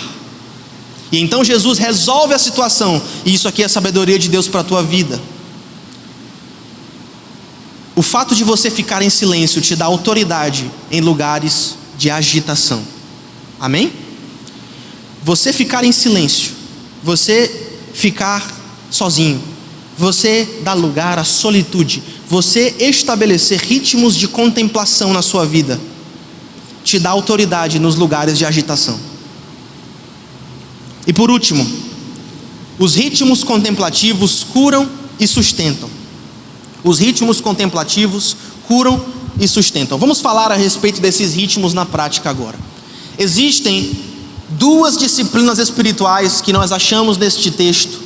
E então Jesus resolve a situação. E isso aqui é a sabedoria de Deus para a tua vida. O fato de você ficar em silêncio te dá autoridade em lugares de agitação. Amém? Você ficar em silêncio, você ficar sozinho, você dá lugar à solitude, você estabelecer ritmos de contemplação na sua vida, te dá autoridade nos lugares de agitação. E por último, os ritmos contemplativos curam e sustentam. Os ritmos contemplativos curam e sustentam. Vamos falar a respeito desses ritmos na prática agora. Existem duas disciplinas espirituais que nós achamos neste texto,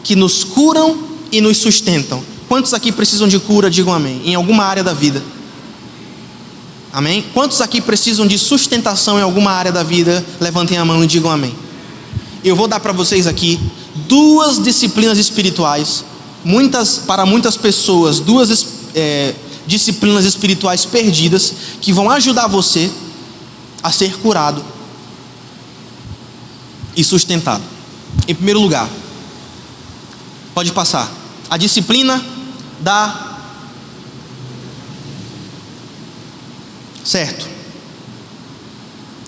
que nos curam e nos sustentam. Quantos aqui precisam de cura? Digam amém. Em alguma área da vida. Amém? Quantos aqui precisam de sustentação em alguma área da vida? Levantem a mão e digam amém. Eu vou dar para vocês aqui duas disciplinas espirituais. Para muitas pessoas, duas disciplinas espirituais perdidas, que vão ajudar você a ser curado e sustentado. Em primeiro lugar, pode passar, a disciplina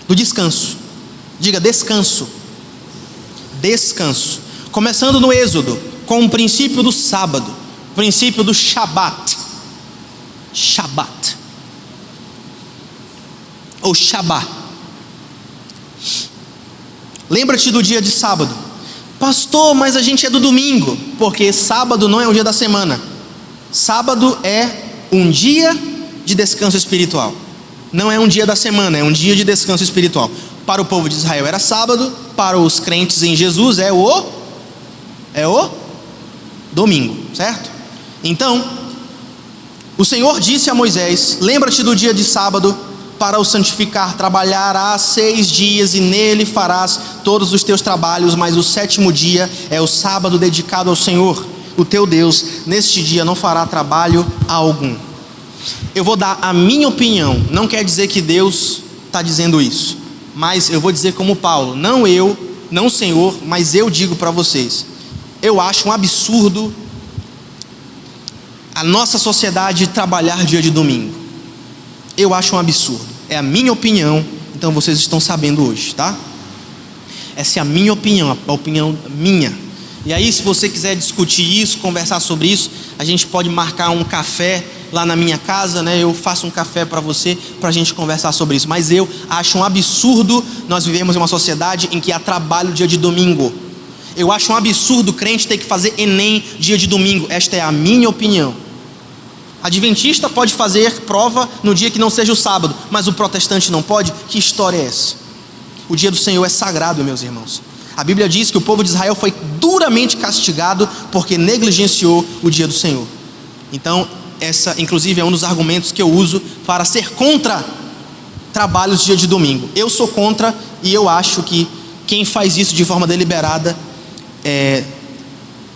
do descanso. Diga descanso. Descanso. Começando no Êxodo, com o princípio do sábado, o princípio do Shabat. Shabat. Ou Shabá. Lembra-te do dia de sábado. Pastor, mas a gente é do domingo. Porque sábado não é um dia da semana. Sábado é um dia de descanso espiritual. Não é um dia da semana, é um dia de descanso espiritual. Para o povo de Israel era sábado, para os crentes em Jesus é o domingo, certo? Então, o Senhor disse a Moisés: lembra-te do dia de sábado para o santificar, trabalharás 6 dias e nele farás todos os teus trabalhos, mas o 7º dia é o sábado dedicado ao Senhor, o teu Deus. Neste dia não fará trabalho algum. Eu vou dar a minha opinião, não quer dizer que Deus está dizendo isso, mas eu vou dizer como Paulo, não eu, não o Senhor, mas eu digo para vocês. Eu acho um absurdo a nossa sociedade trabalhar dia de domingo. Eu acho um absurdo. É a minha opinião, então vocês estão sabendo hoje, tá? Essa é a minha opinião, a opinião minha. E aí, se você quiser discutir isso, conversar sobre isso, a gente pode marcar um café lá na minha casa, né? Eu faço um café para você, para a gente conversar sobre isso. Mas eu acho um absurdo nós vivemos em uma sociedade em que há trabalho dia de domingo. Eu acho um absurdo o crente ter que fazer Enem dia de domingo. Esta é a minha opinião. Adventista pode fazer prova no dia que não seja o sábado, mas o protestante não pode? Que história é essa? O dia do Senhor é sagrado, meus irmãos. A Bíblia diz que o povo de Israel foi duramente castigado porque negligenciou o dia do Senhor. Então, essa inclusive é um dos argumentos que eu uso para ser contra trabalhos dia de domingo. Eu sou contra e eu acho que quem faz isso de forma deliberada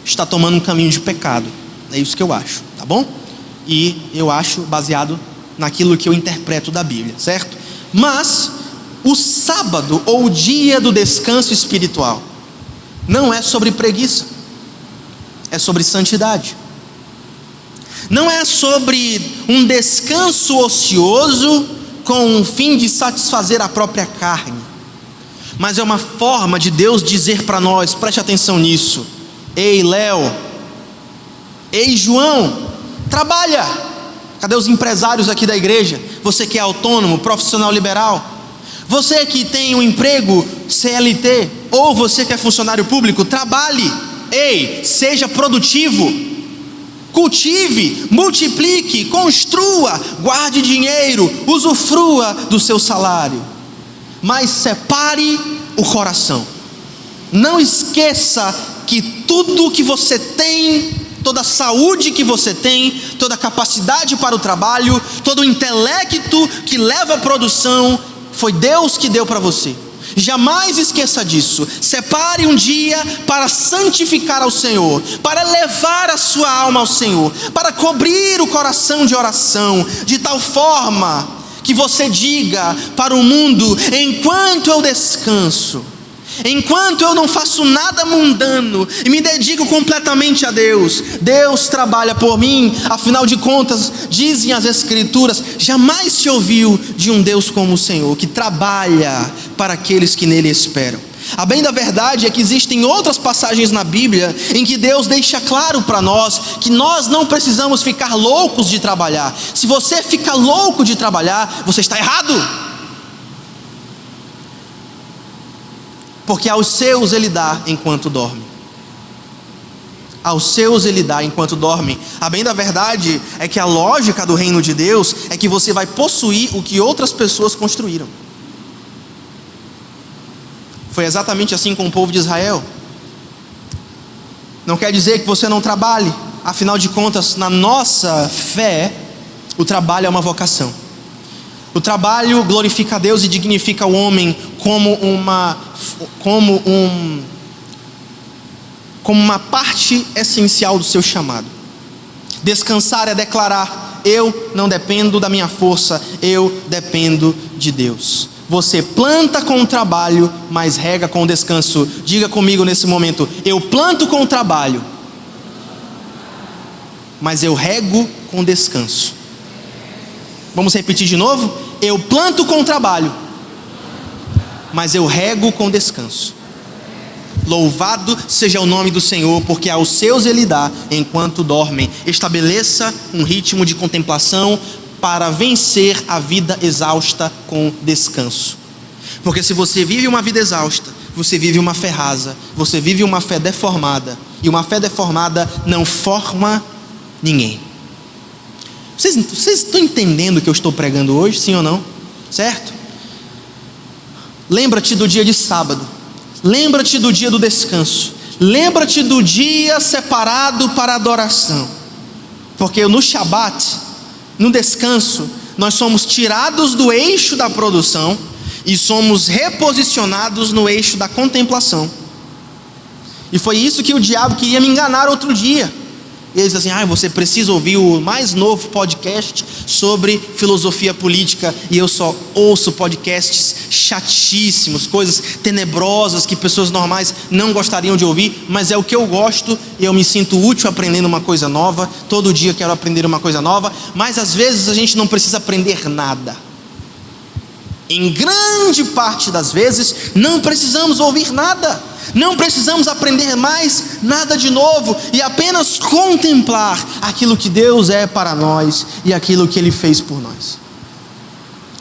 está tomando um caminho de pecado. É isso que eu acho, tá bom? E eu acho baseado naquilo que eu interpreto da Bíblia, certo? Mas o sábado ou o dia do descanso espiritual não é sobre preguiça, é sobre santidade. Não é sobre um descanso ocioso com o fim de satisfazer a própria carne, mas é uma forma de Deus dizer para nós, preste atenção nisso: ei Léo, ei João, trabalha. Cadê os empresários aqui da igreja? Você que é autônomo, profissional liberal, você que tem um emprego CLT, ou você que é funcionário público, trabalhe. Ei, seja produtivo. Cultive, multiplique, construa, guarde dinheiro, usufrua do seu salário. Mas separe o coração. Não esqueça que tudo que você tem, toda a saúde que você tem, toda a capacidade para o trabalho, todo o intelecto que leva à produção, foi Deus que deu para você. Jamais esqueça disso. Separe um dia para santificar ao Senhor, para levar a sua alma ao Senhor, para cobrir o coração de oração, de tal forma que você diga para o mundo: enquanto eu descanso, enquanto eu não faço nada mundano e me dedico completamente a Deus, Deus trabalha por mim. Afinal de contas, dizem as Escrituras, jamais se ouviu de um Deus como o Senhor, que trabalha para aqueles que nele esperam. A bem da verdade é que existem outras passagens na Bíblia em que Deus deixa claro para nós que nós não precisamos ficar loucos de trabalhar. Se você fica louco de trabalhar, você está errado. Porque aos seus ele dá enquanto dorme. Aos seus ele dá enquanto dorme. A bem da verdade é que a lógica do reino de Deus é que você vai possuir o que outras pessoas construíram. Foi exatamente assim com o povo de Israel. Não quer dizer que você não trabalhe. Afinal de contas, na nossa fé, o trabalho é uma vocação. O trabalho glorifica a Deus e dignifica o homem como uma parte essencial do seu chamado. Descansar é declarar: eu não dependo da minha força, eu dependo de Deus. Você planta com o trabalho, mas rega com o descanso. Diga comigo nesse momento: eu planto com o trabalho, mas eu rego com descanso. Vamos repetir de novo? Eu planto com o trabalho, mas eu rego com descanso. Louvado seja o nome do Senhor, porque aos seus ele dá enquanto dormem. Estabeleça um ritmo de contemplação para vencer a vida exausta com descanso. Porque se você vive uma vida exausta, você vive uma fé rasa, você vive uma fé deformada, e uma fé deformada não forma ninguém. Vocês estão entendendo o que eu estou pregando hoje, sim ou não? Certo? Lembra-te do dia de sábado. Lembra-te do dia do descanso. Lembra-te do dia separado para adoração. Porque no Shabat, no descanso, nós somos tirados do eixo da produção e somos reposicionados no eixo da contemplação. E foi isso que o diabo queria me enganar outro dia. Ele diz assim: você precisa ouvir o mais novo podcast sobre filosofia política. E eu só ouço podcasts chatíssimos, coisas tenebrosas que pessoas normais não gostariam de ouvir, mas é o que eu gosto e eu me sinto útil aprendendo uma coisa nova. Todo dia quero aprender uma coisa nova, mas às vezes a gente não precisa aprender nada. Em grande parte das vezes não precisamos ouvir nada, não precisamos aprender mais nada de novo, e apenas contemplar aquilo que Deus é para nós e aquilo que Ele fez por nós.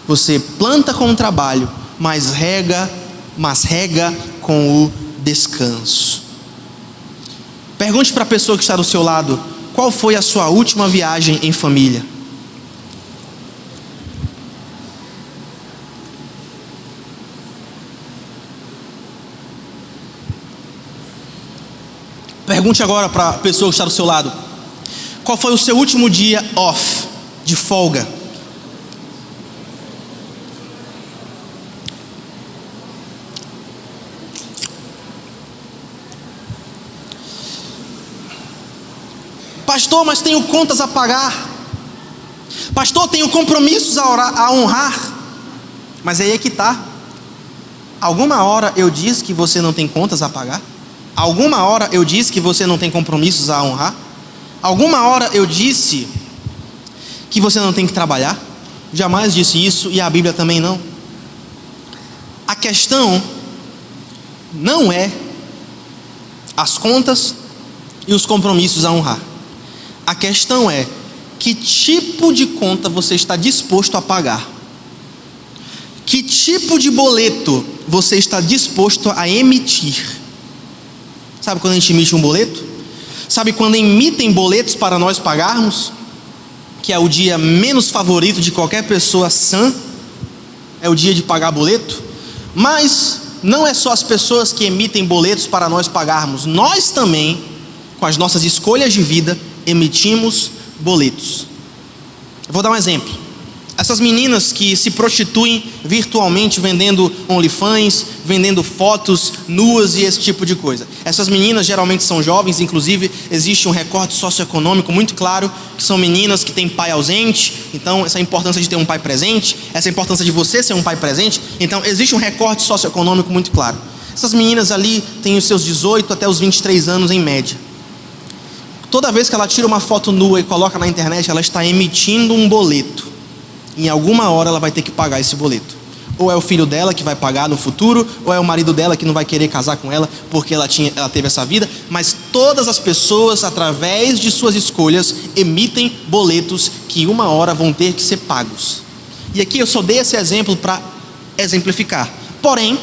Você planta com o trabalho, mas rega com o descanso. Pergunte para a pessoa que está do seu lado: qual foi a sua última viagem em família? Pergunte agora para a pessoa que está do seu lado: qual foi o seu último dia off, de folga? Pastor, mas tenho contas a pagar. Pastor, tenho compromissos a honrar. Mas aí é que está. Alguma hora eu disse que você não tem contas a pagar? Alguma hora eu disse que você não tem compromissos a honrar? Alguma hora eu disse que você não tem que trabalhar? Jamais disse isso, e a Bíblia também não. A questão não é as contas e os compromissos a honrar. A questão é: que tipo de conta você está disposto a pagar? Que tipo de boleto você está disposto a emitir? Sabe quando a gente emite um boleto? Sabe quando emitem boletos para nós pagarmos? Que é o dia menos favorito de qualquer pessoa sã, é o dia de pagar boleto. Mas não é só as pessoas que emitem boletos para nós pagarmos, nós também, com as nossas escolhas de vida, emitimos boletos. Eu vou dar um exemplo. Essas meninas que se prostituem virtualmente, vendendo OnlyFans, vendendo fotos nuas e esse tipo de coisa. Essas meninas geralmente são jovens, inclusive existe um recorte socioeconômico muito claro, que são meninas que têm pai ausente. Então essa importância de ter um pai presente, essa importância de você ser um pai presente. Então existe um recorte socioeconômico muito claro. Essas meninas ali têm os seus 18 até os 23 anos em média. Toda vez que ela tira uma foto nua e coloca na internet, ela está emitindo um boleto. Em alguma hora ela vai ter que pagar esse boleto. Ou é o filho dela que vai pagar no futuro, ou é o marido dela que não vai querer casar com ela porque ela teve essa vida. Mas todas as pessoas, através de suas escolhas, emitem boletos que uma hora vão ter que ser pagos. E aqui eu só dei esse exemplo para exemplificar. Porém,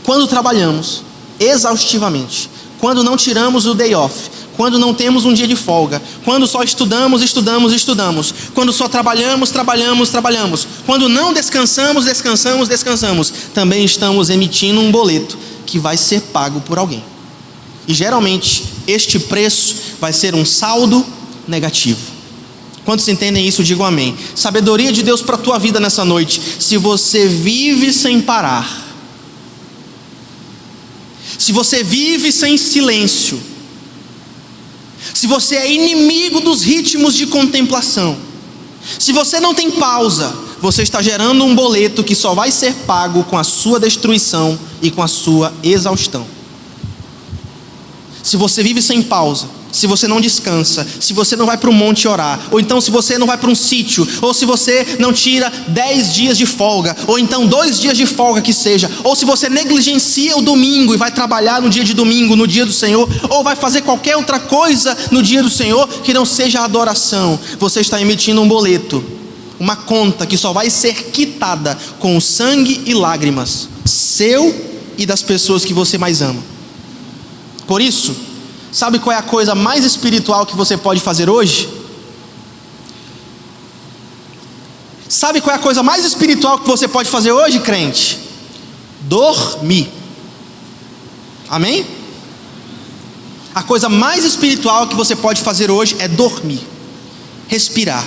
quando trabalhamos exaustivamente, quando não tiramos o day off, quando não temos um dia de folga, quando só estudamos, quando só trabalhamos, quando não descansamos, também estamos emitindo um boleto que vai ser pago por alguém. E geralmente este preço vai ser um saldo negativo. Quantos entendem isso, digam amém. Sabedoria de Deus para a tua vida nessa noite. Se você vive sem parar, se você vive sem silêncio, se você é inimigo dos ritmos de contemplação, se você não tem pausa, você está gerando um boleto que só vai ser pago com a sua destruição e com a sua exaustão. Se você vive sem pausa, se você não descansa, se você não vai para o monte orar, ou então se você não vai para um sítio, ou se você não tira 10 dias de folga, ou então 2 dias de folga que seja, ou se você negligencia o domingo e vai trabalhar no dia de domingo, no dia do Senhor, ou vai fazer qualquer outra coisa no dia do Senhor que não seja adoração, você está emitindo um boleto, uma conta que só vai ser quitada com sangue e lágrimas, seu e das pessoas que você mais ama. Por isso, sabe qual é a coisa mais espiritual que você pode fazer hoje? Sabe qual é a coisa mais espiritual que você pode fazer hoje, crente? Dormir. Amém? A coisa mais espiritual que você pode fazer hoje é dormir, respirar.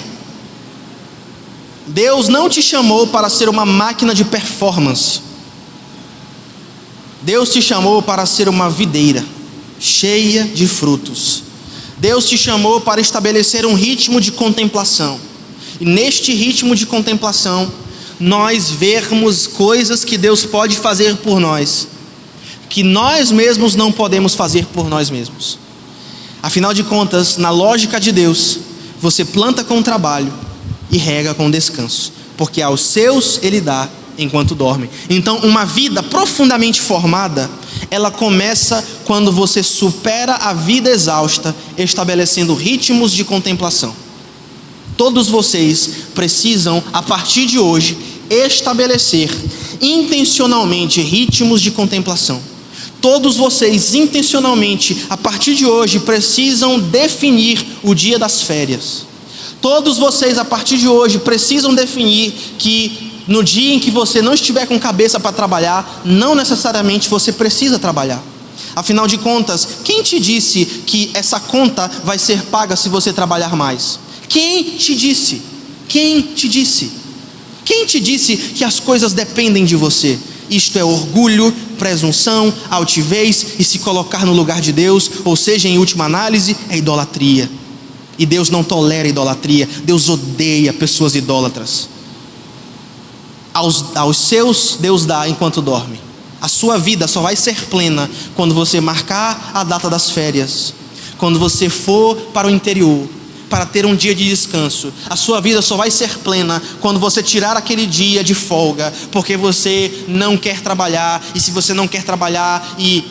Deus não te chamou para ser uma máquina de performance. Deus te chamou para ser uma videira cheia de frutos. Deus te chamou para estabelecer um ritmo de contemplação. E neste ritmo de contemplação, nós vermos coisas que Deus pode fazer por nós, que nós mesmos não podemos fazer por nós mesmos. Afinal de contas, na lógica de Deus, você planta com trabalho e rega com descanso, porque aos seus Ele dá enquanto dorme. Então, uma vida profundamente formada, ela começa quando você supera a vida exausta, estabelecendo ritmos de contemplação. Todos vocês precisam, a partir de hoje, estabelecer intencionalmente ritmos de contemplação. Todos vocês, intencionalmente, a partir de hoje, precisam definir o dia das férias. Todos vocês, a partir de hoje, precisam definir que no dia em que você não estiver com cabeça para trabalhar, não necessariamente você precisa trabalhar. Afinal de contas, quem te disse que essa conta vai ser paga se você trabalhar mais? Quem te disse? Quem te disse? Quem te disse que as coisas dependem de você? Isto é orgulho, presunção, altivez e se colocar no lugar de Deus, ou seja, em última análise, é idolatria. E Deus não tolera idolatria, Deus odeia pessoas idólatras. Aos seus, Deus dá enquanto dorme. A sua vida só vai ser plena quando você marcar a data das férias, quando você for para o interior, para ter um dia de descanso. A sua vida só vai ser plena quando você tirar aquele dia de folga, porque você não quer trabalhar. E se você não quer trabalhar e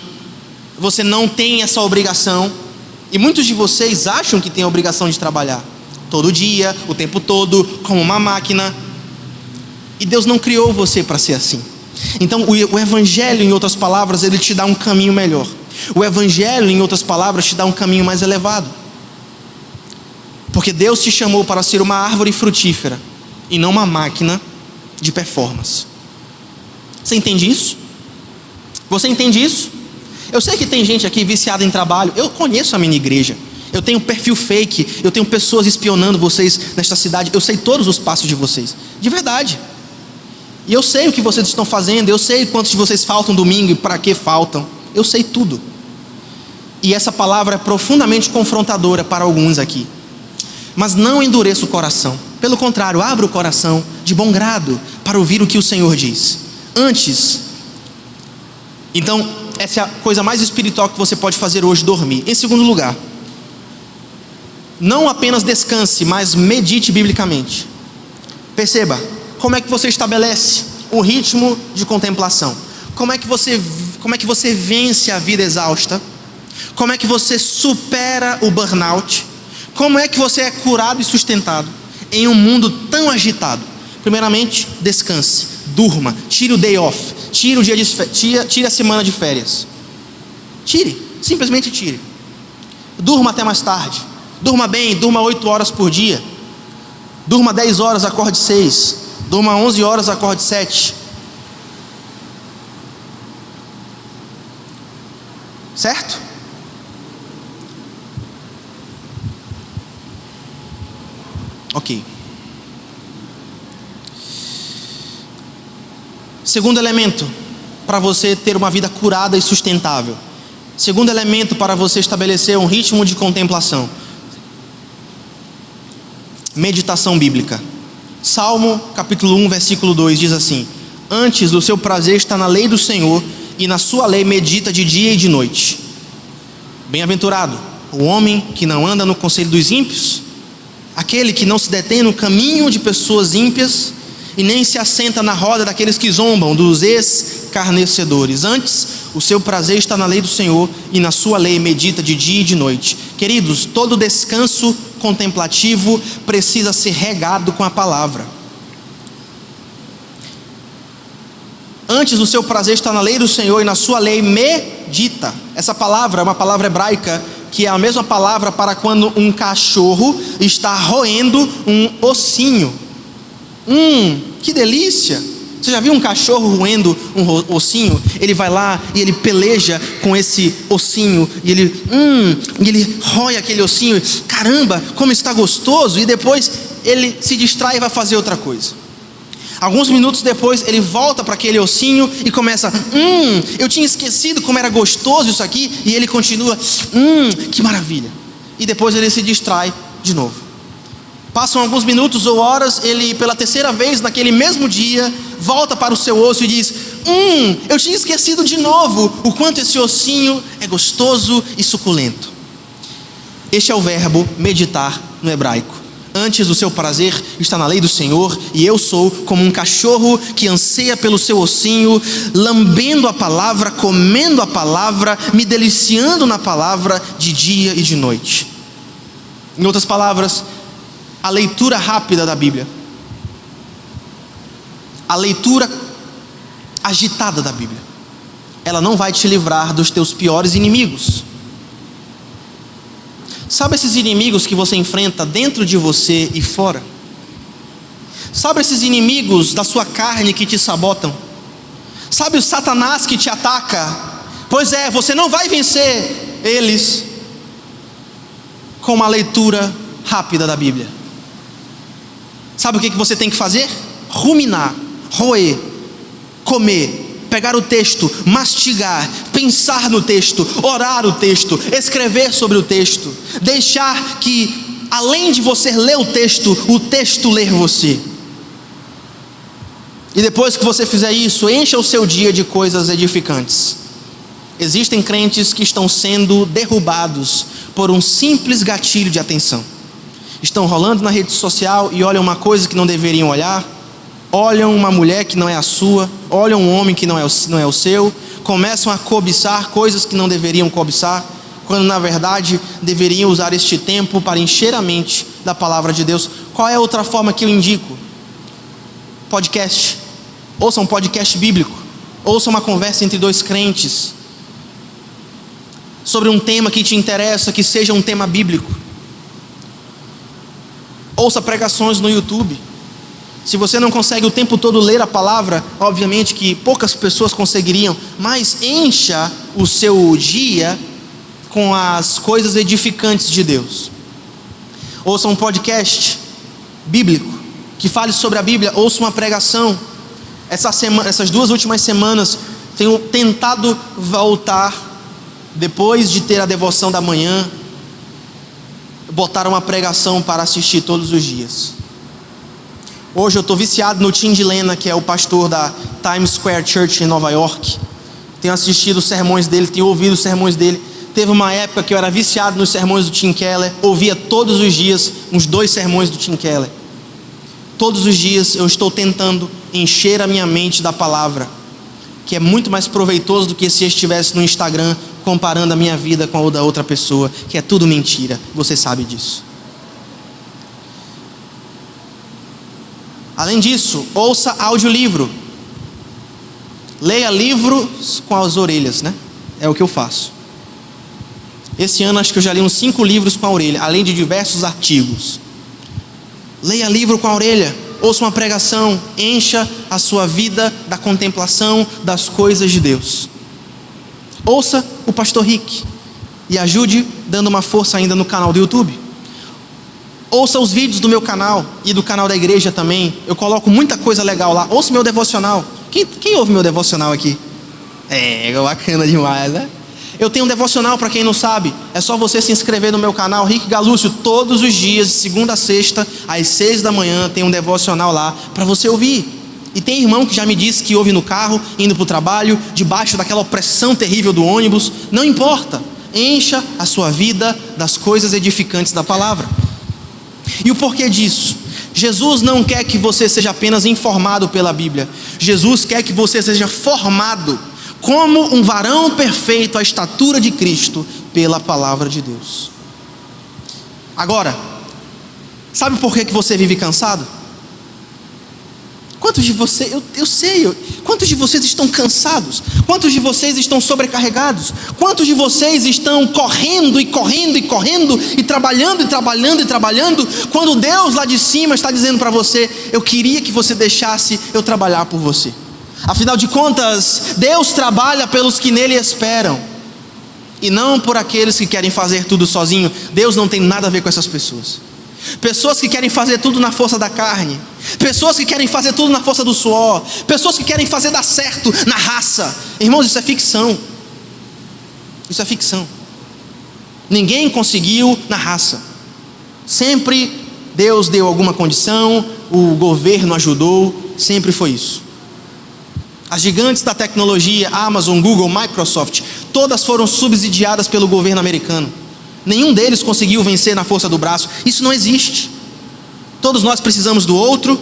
você não tem essa obrigação, e muitos de vocês acham que tem a obrigação de trabalhar todo dia, o tempo todo, como uma máquina. E Deus não criou você para ser assim. Então o Evangelho, em outras palavras, ele te dá um caminho melhor. O Evangelho, em outras palavras, te dá um caminho mais elevado. Porque Deus te chamou para ser uma árvore frutífera e não uma máquina de performance. Você entende isso? Você entende isso? Eu sei que tem gente aqui viciada em trabalho. Eu conheço a minha igreja. Eu tenho perfil fake. Eu tenho pessoas espionando vocês nesta cidade. Eu sei todos os passos de vocês. De verdade. E eu sei o que vocês estão fazendo. Eu sei quantos de vocês faltam domingo e para que faltam. Eu sei tudo. E essa palavra é profundamente confrontadora para alguns aqui. Mas não endureça o coração. Pelo contrário, abra o coração de bom grado para ouvir o que o Senhor diz. Antes. Então, essa é a coisa mais espiritual que você pode fazer hoje, dormir. Em segundo lugar, não apenas descanse, mas medite biblicamente. Perceba, como é que você estabelece o ritmo de contemplação? Como é que você vence a vida exausta? Como é que você supera o burnout? Como é que você é curado e sustentado em um mundo tão agitado? Primeiramente, descanse, durma, tire o day off, tire a semana de férias. Tire, simplesmente tire. Durma até mais tarde. Durma bem, durma 8 horas por dia. Durma 10 horas, acorde 6. Durma 11 horas, acorde 7. Certo? Ok. Segundo elemento para você ter uma vida curada e sustentável. Segundo elemento para você estabelecer um ritmo de contemplação. Meditação bíblica. Salmo capítulo 1, versículo 2 diz assim: antes o seu prazer está na lei do Senhor, e na sua lei medita de dia e de noite. Bem-aventurado o homem que não anda no conselho dos ímpios, aquele que não se detém no caminho de pessoas ímpias, e nem se assenta na roda daqueles que zombam, dos escarnecedores. Antes, o seu prazer está na lei do Senhor, e na sua lei medita de dia e de noite. Queridos, todo descanso contemplativo precisa ser regado com a palavra. Antes, o seu prazer está na lei do Senhor, e na sua lei medita. Essa palavra é uma palavra hebraica, que é a mesma palavra para quando um cachorro está roendo um ossinho. Que delícia! Você já viu um cachorro roendo um ossinho? Ele vai lá e ele peleja com esse ossinho, e ele rói aquele ossinho. Caramba, como está gostoso! E depois ele se distrai e vai fazer outra coisa. Alguns minutos depois ele volta para aquele ossinho e começa: eu tinha esquecido como era gostoso isso aqui. E ele continua: que maravilha. E depois ele se distrai de novo. Passam alguns minutos ou horas, ele pela terceira vez naquele mesmo dia volta para o seu osso e diz: eu tinha esquecido de novo o quanto esse ossinho é gostoso e suculento. Este é o verbo meditar no hebraico. Antes, o seu prazer está na lei do Senhor, e eu sou como um cachorro que anseia pelo seu ossinho, lambendo a palavra, comendo a palavra, me deliciando na palavra de dia e de noite. Em outras palavras, a leitura rápida da Bíblia, a leitura agitada da Bíblia, ela não vai te livrar dos teus piores inimigos. Sabe esses inimigos que você enfrenta dentro de você e fora? Sabe esses inimigos da sua carne que te sabotam? Sabe o Satanás que te ataca? Pois é, você não vai vencer eles com uma leitura rápida da Bíblia. Sabe o que você tem que fazer? Ruminar, roer, comer, pegar o texto, mastigar, pensar no texto, orar o texto, escrever sobre o texto, deixar que, além de você ler o texto ler você. E depois que você fizer isso, encha o seu dia de coisas edificantes. Existem crentes que estão sendo derrubados por um simples gatilho de atenção. Estão rolando na rede social e olham uma coisa que não deveriam olhar, olham uma mulher que não é a sua, olham um homem que não é o seu, começam a cobiçar coisas que não deveriam cobiçar, quando na verdade deveriam usar este tempo para encher a mente da palavra de Deus. Qual é a outra forma que eu indico? Podcast. Ouça um podcast bíblico, ouça uma conversa entre dois crentes. sobre um tema que te interessa, que seja um tema bíblico. Ouça pregações no YouTube. Se você não consegue o tempo todo ler a palavra, obviamente que poucas pessoas conseguiriam, mas encha o seu dia com as coisas edificantes de Deus. Ouça um podcast bíblico que fale sobre a Bíblia. Ouça uma pregação. Essas 2 últimas semanas tenho tentado voltar, depois de ter a devoção da manhã, botar uma pregação para assistir todos os dias. Hoje eu estou viciado no Tim Dilena, que é o pastor da Times Square Church em Nova York. Tenho assistido os sermões dele, tenho ouvido os sermões dele. Teve uma época que eu era viciado nos sermões do Tim Keller. Ouvia todos os dias uns 2 sermões do Tim Keller. Todos os dias eu estou tentando encher a minha mente da palavra, que é muito mais proveitoso do que se eu estivesse no Instagram comparando a minha vida com a da outra pessoa, que é tudo mentira, você sabe disso. Além disso, ouça audiolivro. Leia livros com as orelhas, né? É o que eu faço. Esse ano acho que eu já li uns 5 livros com a orelha, além de diversos artigos. Leia livro com a orelha. Ouça uma pregação. Encha a sua vida da contemplação das coisas de Deus. Ouça o pastor Rick e ajude dando uma força ainda no canal do YouTube. Ouça os vídeos do meu canal e do canal da igreja também. Eu coloco muita coisa legal lá. Ouça meu devocional. Quem ouve meu devocional aqui? É bacana demais, né? Eu tenho um devocional, para quem não sabe. É só você se inscrever no meu canal Rick Galúcio. Todos os dias, de segunda a sexta, às 6 da manhã, tem um devocional lá para você ouvir. E tem irmão que já me disse que ouve no carro, indo para o trabalho, debaixo daquela opressão terrível do ônibus. Não importa. Encha a sua vida das coisas edificantes da palavra. E o porquê disso? Jesus não quer que você seja apenas informado pela Bíblia. Jesus quer que você seja formado como um varão perfeito à estatura de Cristo pela palavra de Deus. Agora, sabe por que você vive cansado? Quantos de vocês, eu sei, quantos de vocês estão cansados? Quantos de vocês estão sobrecarregados? Quantos de vocês estão correndo e trabalhando, quando Deus lá de cima está dizendo para você: eu queria que você deixasse eu trabalhar por você. Afinal de contas, Deus trabalha pelos que nele esperam, e não por aqueles que querem fazer tudo sozinho. Deus não tem nada a ver com essas pessoas. Pessoas que querem fazer tudo na força da carne, pessoas que querem fazer tudo na força do suor, pessoas que querem fazer dar certo na raça. Irmãos, isso é ficção. Isso é ficção. Ninguém conseguiu na raça. Sempre Deus deu alguma condição, o governo ajudou, sempre foi isso. As gigantes da tecnologia, Amazon, Google, Microsoft, todas foram subsidiadas pelo governo americano. Nenhum deles conseguiu vencer na força do braço. Isso não existe. Todos nós precisamos do outro.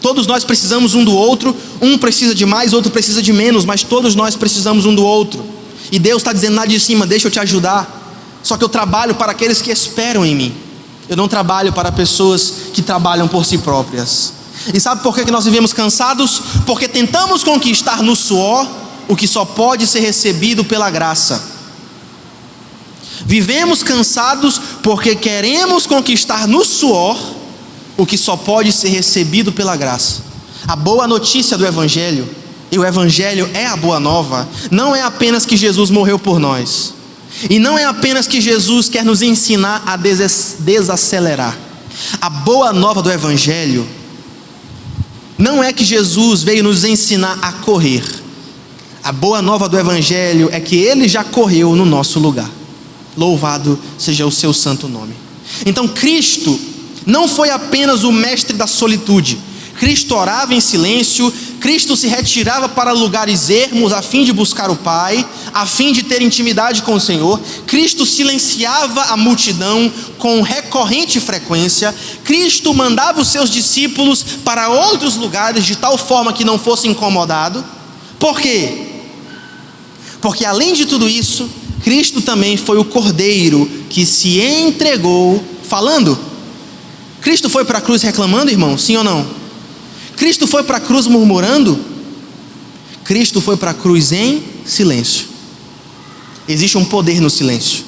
Todos nós precisamos um do outro. Um precisa de mais, outro precisa de menos, mas todos nós precisamos um do outro. E Deus está dizendo lá de cima: deixa eu te ajudar. Só que eu trabalho para aqueles que esperam em mim. Eu não trabalho para pessoas que trabalham por si próprias. E sabe por que nós vivemos cansados? Porque tentamos conquistar no suor o que só pode ser recebido pela graça. Vivemos cansados porque queremos conquistar no suor o que só pode ser recebido pela graça. A boa notícia do Evangelho, e o Evangelho é a boa nova, não é apenas que Jesus morreu por nós, e não é apenas que Jesus quer nos ensinar a desacelerar. A boa nova do Evangelho não é que Jesus veio nos ensinar a correr. A boa nova do Evangelho é que Ele já correu no nosso lugar. Louvado seja o seu santo nome. Então Cristo não foi apenas o mestre da solitude. Cristo orava em silêncio. Cristo se retirava para lugares ermos a fim de buscar o Pai, a fim de ter intimidade com o Senhor. Cristo silenciava a multidão com recorrente frequência. Cristo mandava os seus discípulos para outros lugares de tal forma que não fosse incomodado. Por quê? Porque além de tudo isso, Cristo também foi o Cordeiro que se entregou falando. Cristo foi para a cruz reclamando, irmão? Sim ou não? Cristo foi para a cruz murmurando? Cristo foi para a cruz em silêncio. Existe um poder no silêncio.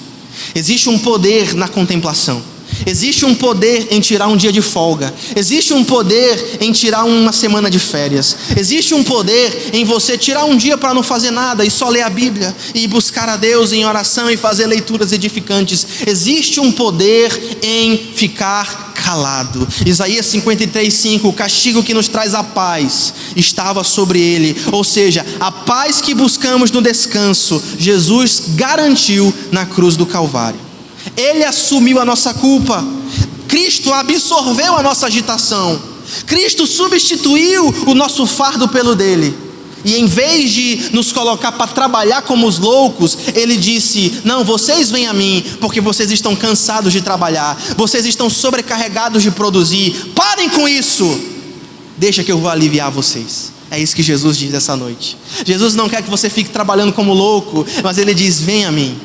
Existe um poder na contemplação. Existe um poder em tirar um dia de folga. Existe um poder em tirar uma semana de férias. Existe um poder em você tirar um dia para não fazer nada e só ler a Bíblia e buscar a Deus em oração e fazer leituras edificantes. Existe um poder em ficar calado. Isaías 53:5, o castigo que nos traz a paz estava sobre ele. Ou seja, a paz que buscamos no descanso, Jesus garantiu na cruz do Calvário. Ele assumiu a nossa culpa. Cristo absorveu a nossa agitação. Cristo substituiu o nosso fardo pelo dele. E em vez de nos colocar para trabalhar como os loucos, ele disse: não, vocês vêm a mim, porque vocês estão cansados de trabalhar, vocês estão sobrecarregados de produzir. Parem com isso, deixa que eu vou aliviar vocês. É isso que Jesus diz essa noite. Jesus não quer que você fique trabalhando como louco, mas ele diz: vem a mim.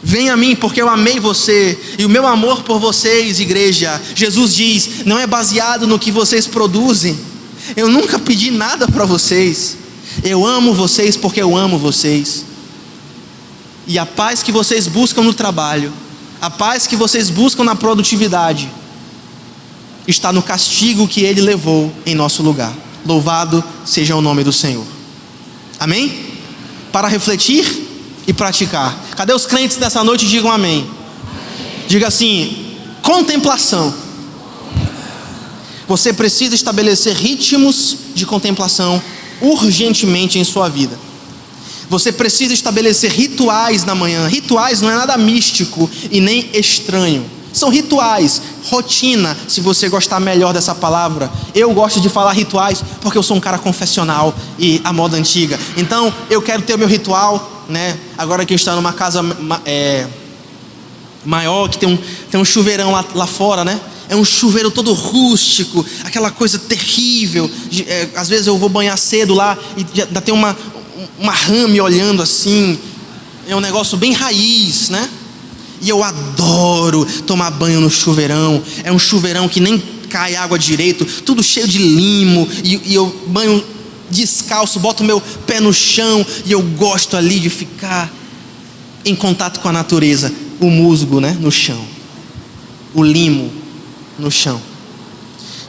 Venha a mim, porque eu amei você, e o meu amor por vocês, igreja, Jesus diz, não é baseado no que vocês produzem. Eu nunca pedi nada para vocês. Eu amo vocês porque eu amo vocês. E a paz que vocês buscam no trabalho, a paz que vocês buscam na produtividade, está no castigo que Ele levou em nosso lugar. Louvado seja o nome do Senhor. Amém? Para refletir e praticar. Cadê os crentes dessa noite? Digam amém. Diga assim: contemplação. Você precisa estabelecer ritmos de contemplação urgentemente em sua vida. Você precisa estabelecer rituais na manhã. Rituais não é nada místico e nem estranho. São rituais, rotina, se você gostar melhor dessa palavra. Eu gosto de falar rituais porque eu sou um cara confessional e a moda antiga. Então eu quero ter o meu ritual, né? Agora que está numa casa maior, que tem um chuveirão lá fora, né? É um chuveiro todo rústico, aquela coisa terrível. Às vezes eu vou banhar cedo lá e já tem uma rã me olhando assim. É um negócio bem raiz, né? E eu adoro tomar banho no chuveirão. É um chuveirão que nem cai água direito, tudo cheio de limo. E eu banho descalço, boto meu pé no chão. E eu gosto ali de ficar em contato com a natureza. O musgo, né, no chão, o limo no chão.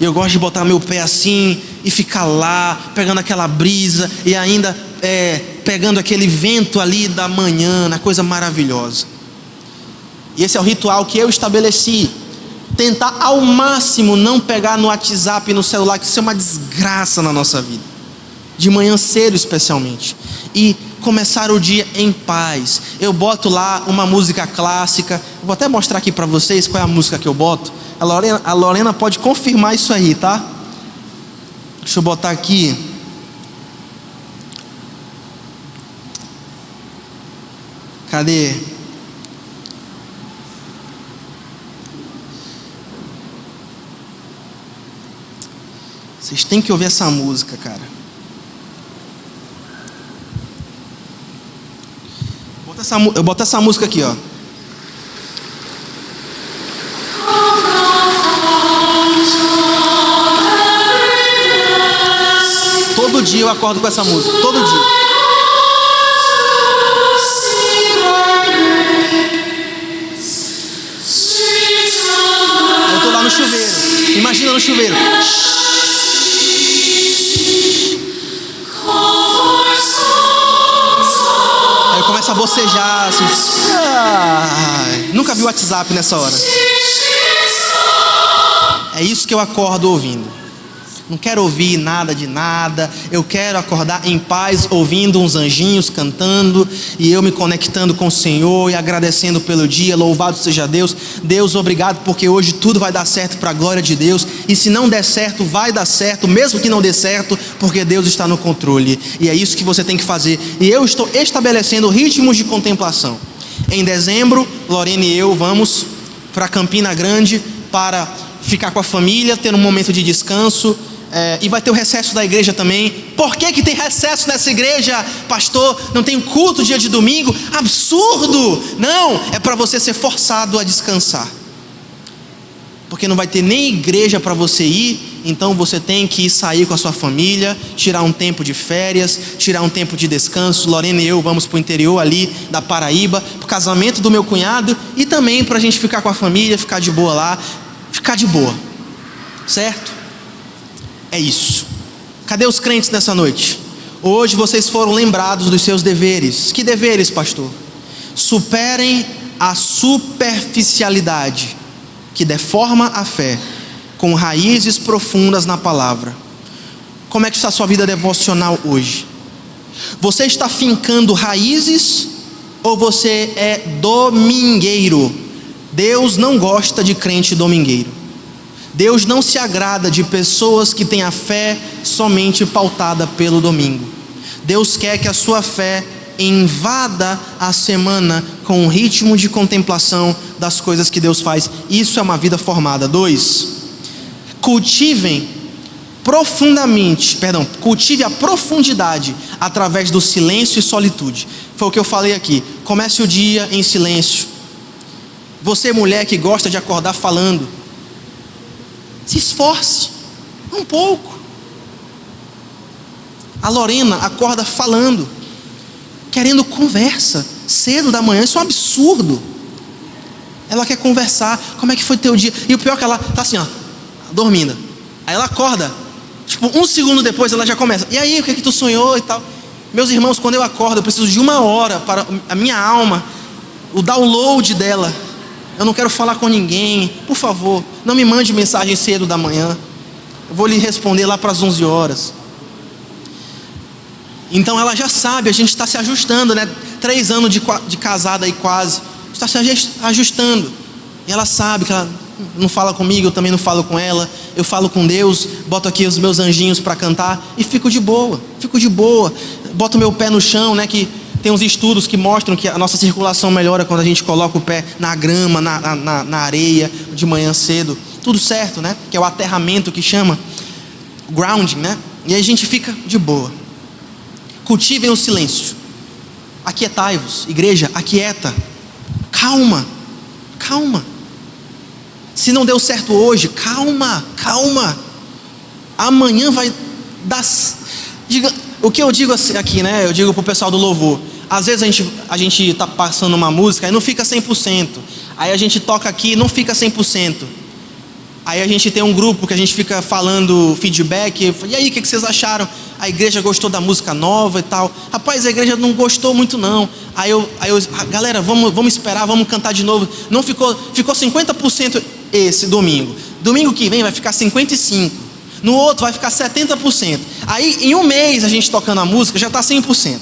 E eu gosto de botar meu pé assim e ficar lá, pegando aquela brisa e ainda pegando aquele vento ali da manhã, na coisa maravilhosa. E esse é o ritual que eu estabeleci. Tentar ao máximo não pegar no WhatsApp e no celular, que isso é uma desgraça na nossa vida. De manhã cedo especialmente. E começar o dia em paz. Eu boto lá uma música clássica. Vou até mostrar aqui para vocês qual é a música que eu boto. A Lorena pode confirmar isso aí, tá? Deixa eu botar aqui. Cadê? Vocês têm que ouvir essa música, cara. Eu boto essa música aqui, ó. Todo dia eu acordo com essa música, todo dia. Eu tô lá no chuveiro. Imagina no chuveiro. Aí eu começo a bocejar assim. Nunca vi o WhatsApp nessa hora. É isso que eu acordo ouvindo. Não quero ouvir nada de nada. Eu quero acordar em paz, ouvindo uns anjinhos cantando, e eu me conectando com o Senhor e agradecendo pelo dia. Louvado seja Deus. Deus, obrigado, porque hoje tudo vai dar certo para a glória de Deus. E se não der certo, vai dar certo, mesmo que não dê certo, porque Deus está no controle. E é isso que você tem que fazer. E eu estou estabelecendo ritmos de contemplação. Em dezembro, Lorena e eu vamos para Campina Grande para ficar com a família, ter um momento de descanso. E vai ter o recesso da igreja também. Por que tem recesso nessa igreja, pastor? Não tem culto dia de domingo? Absurdo! Não, é para você ser forçado a descansar. porque não vai ter nem igreja para você ir, então você tem que sair com a sua família, tirar um tempo de férias, tirar um tempo de descanso. Lorena e eu vamos para o interior ali da Paraíba, para o casamento do meu cunhado, e também para a gente ficar com a família, ficar de boa lá, ficar de boa, certo? É isso. Cadê os crentes nessa noite? Hoje vocês foram lembrados dos seus deveres. Que deveres, pastor? Superem a superficialidade que deforma a fé, com raízes profundas na palavra. Como é que está a sua vida devocional hoje? Você está fincando raízes ou você é domingueiro? Deus não gosta de crente domingueiro. Deus não se agrada de pessoas que têm a fé somente pautada pelo domingo. Deus quer que a sua fé invada a semana com um ritmo de contemplação das coisas que Deus faz. Isso é uma vida formada. 2, cultive a profundidade através do silêncio e solitude. Foi o que eu falei aqui. Comece o dia em silêncio. Você, mulher que gosta de acordar falando, se esforce um pouco. A Lorena acorda falando, querendo conversa, cedo da manhã. Isso é um absurdo. Ela quer conversar. Como é que foi teu dia? E o pior é que ela está assim, ó, dormindo. Aí ela acorda, tipo, um segundo depois ela já começa. E aí, o que é que tu sonhou e tal? Meus irmãos, quando eu acordo, eu preciso de 1 hora para a minha alma, o download dela. Eu não quero falar com ninguém. Por favor, não me mande mensagem cedo da manhã. Eu vou lhe responder lá para as 11 horas. Então ela já sabe, a gente está se ajustando, né? 3 anos de casada aí quase. Está se ajustando. E ela sabe que ela não fala comigo, eu também não falo com ela. Eu falo com Deus, boto aqui os meus anjinhos para cantar e fico de boa. Boto meu pé no chão, né? Que tem uns estudos que mostram que a nossa circulação melhora quando a gente coloca o pé na grama, na areia, de manhã cedo. Tudo certo, né? Que é o aterramento que chama, grounding, né? E aí a gente fica de boa. Cultivem o silêncio. Aquietai-vos, igreja, aquieta. Calma. Se não deu certo hoje, calma. Amanhã vai dar. O que eu digo aqui, né? Eu digo pro pessoal do louvor. Às vezes a gente tá passando uma música e não fica 100%. Aí a gente toca aqui e não fica 100%. Aí a gente tem um grupo que a gente fica falando feedback. E aí, o que vocês acharam? A igreja gostou da música nova e tal. Rapaz, a igreja não gostou muito não. Aí eu galera, vamos esperar, vamos cantar de novo. Não ficou 50% esse domingo. Domingo que vem vai ficar 55%. No outro vai ficar 70%. Aí em um mês a gente tocando a música já está 100%.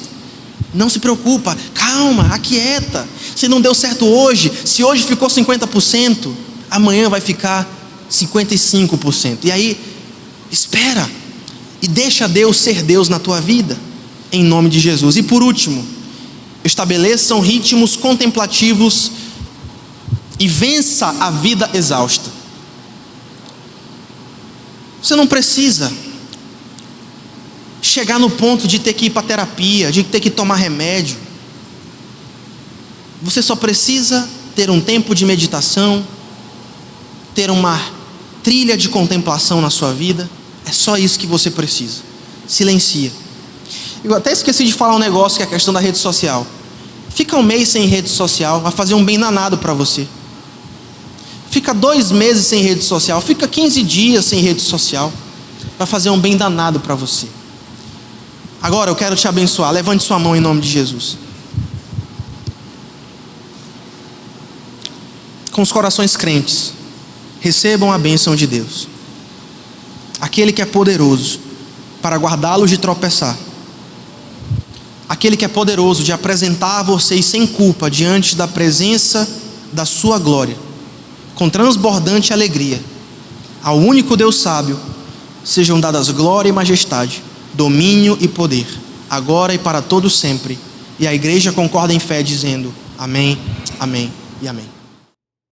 Não se preocupa, calma, aquieta. Se não deu certo hoje, se hoje ficou 50%, amanhã vai ficar 55%. E aí, espera e deixa Deus ser Deus na tua vida, em nome de Jesus. E por último, estabeleçam ritmos contemplativos e vença a vida exausta. Você não precisa chegar no ponto de ter que ir para terapia, de ter que tomar remédio. Você só precisa ter um tempo de meditação, ter uma trilha de contemplação na sua vida. É só isso que você precisa. Silencia. Eu até esqueci de falar um negócio, que é a questão da rede social. Fica um mês sem rede social, vai fazer um bem danado para você. Fica 2 meses sem rede social, fica 15 dias sem rede social, para fazer um bem danado para você. Agora eu quero te abençoar. Levante sua mão em nome de Jesus. Com os corações crentes, recebam a bênção de Deus. Aquele que é poderoso para guardá-los de tropeçar. Aquele que é poderoso de apresentar a vocês sem culpa diante da presença da sua glória, com transbordante alegria. Ao único Deus sábio sejam dadas glória e majestade, domínio e poder, agora e para todo sempre. E a igreja concorda em fé dizendo amém, amém e amém.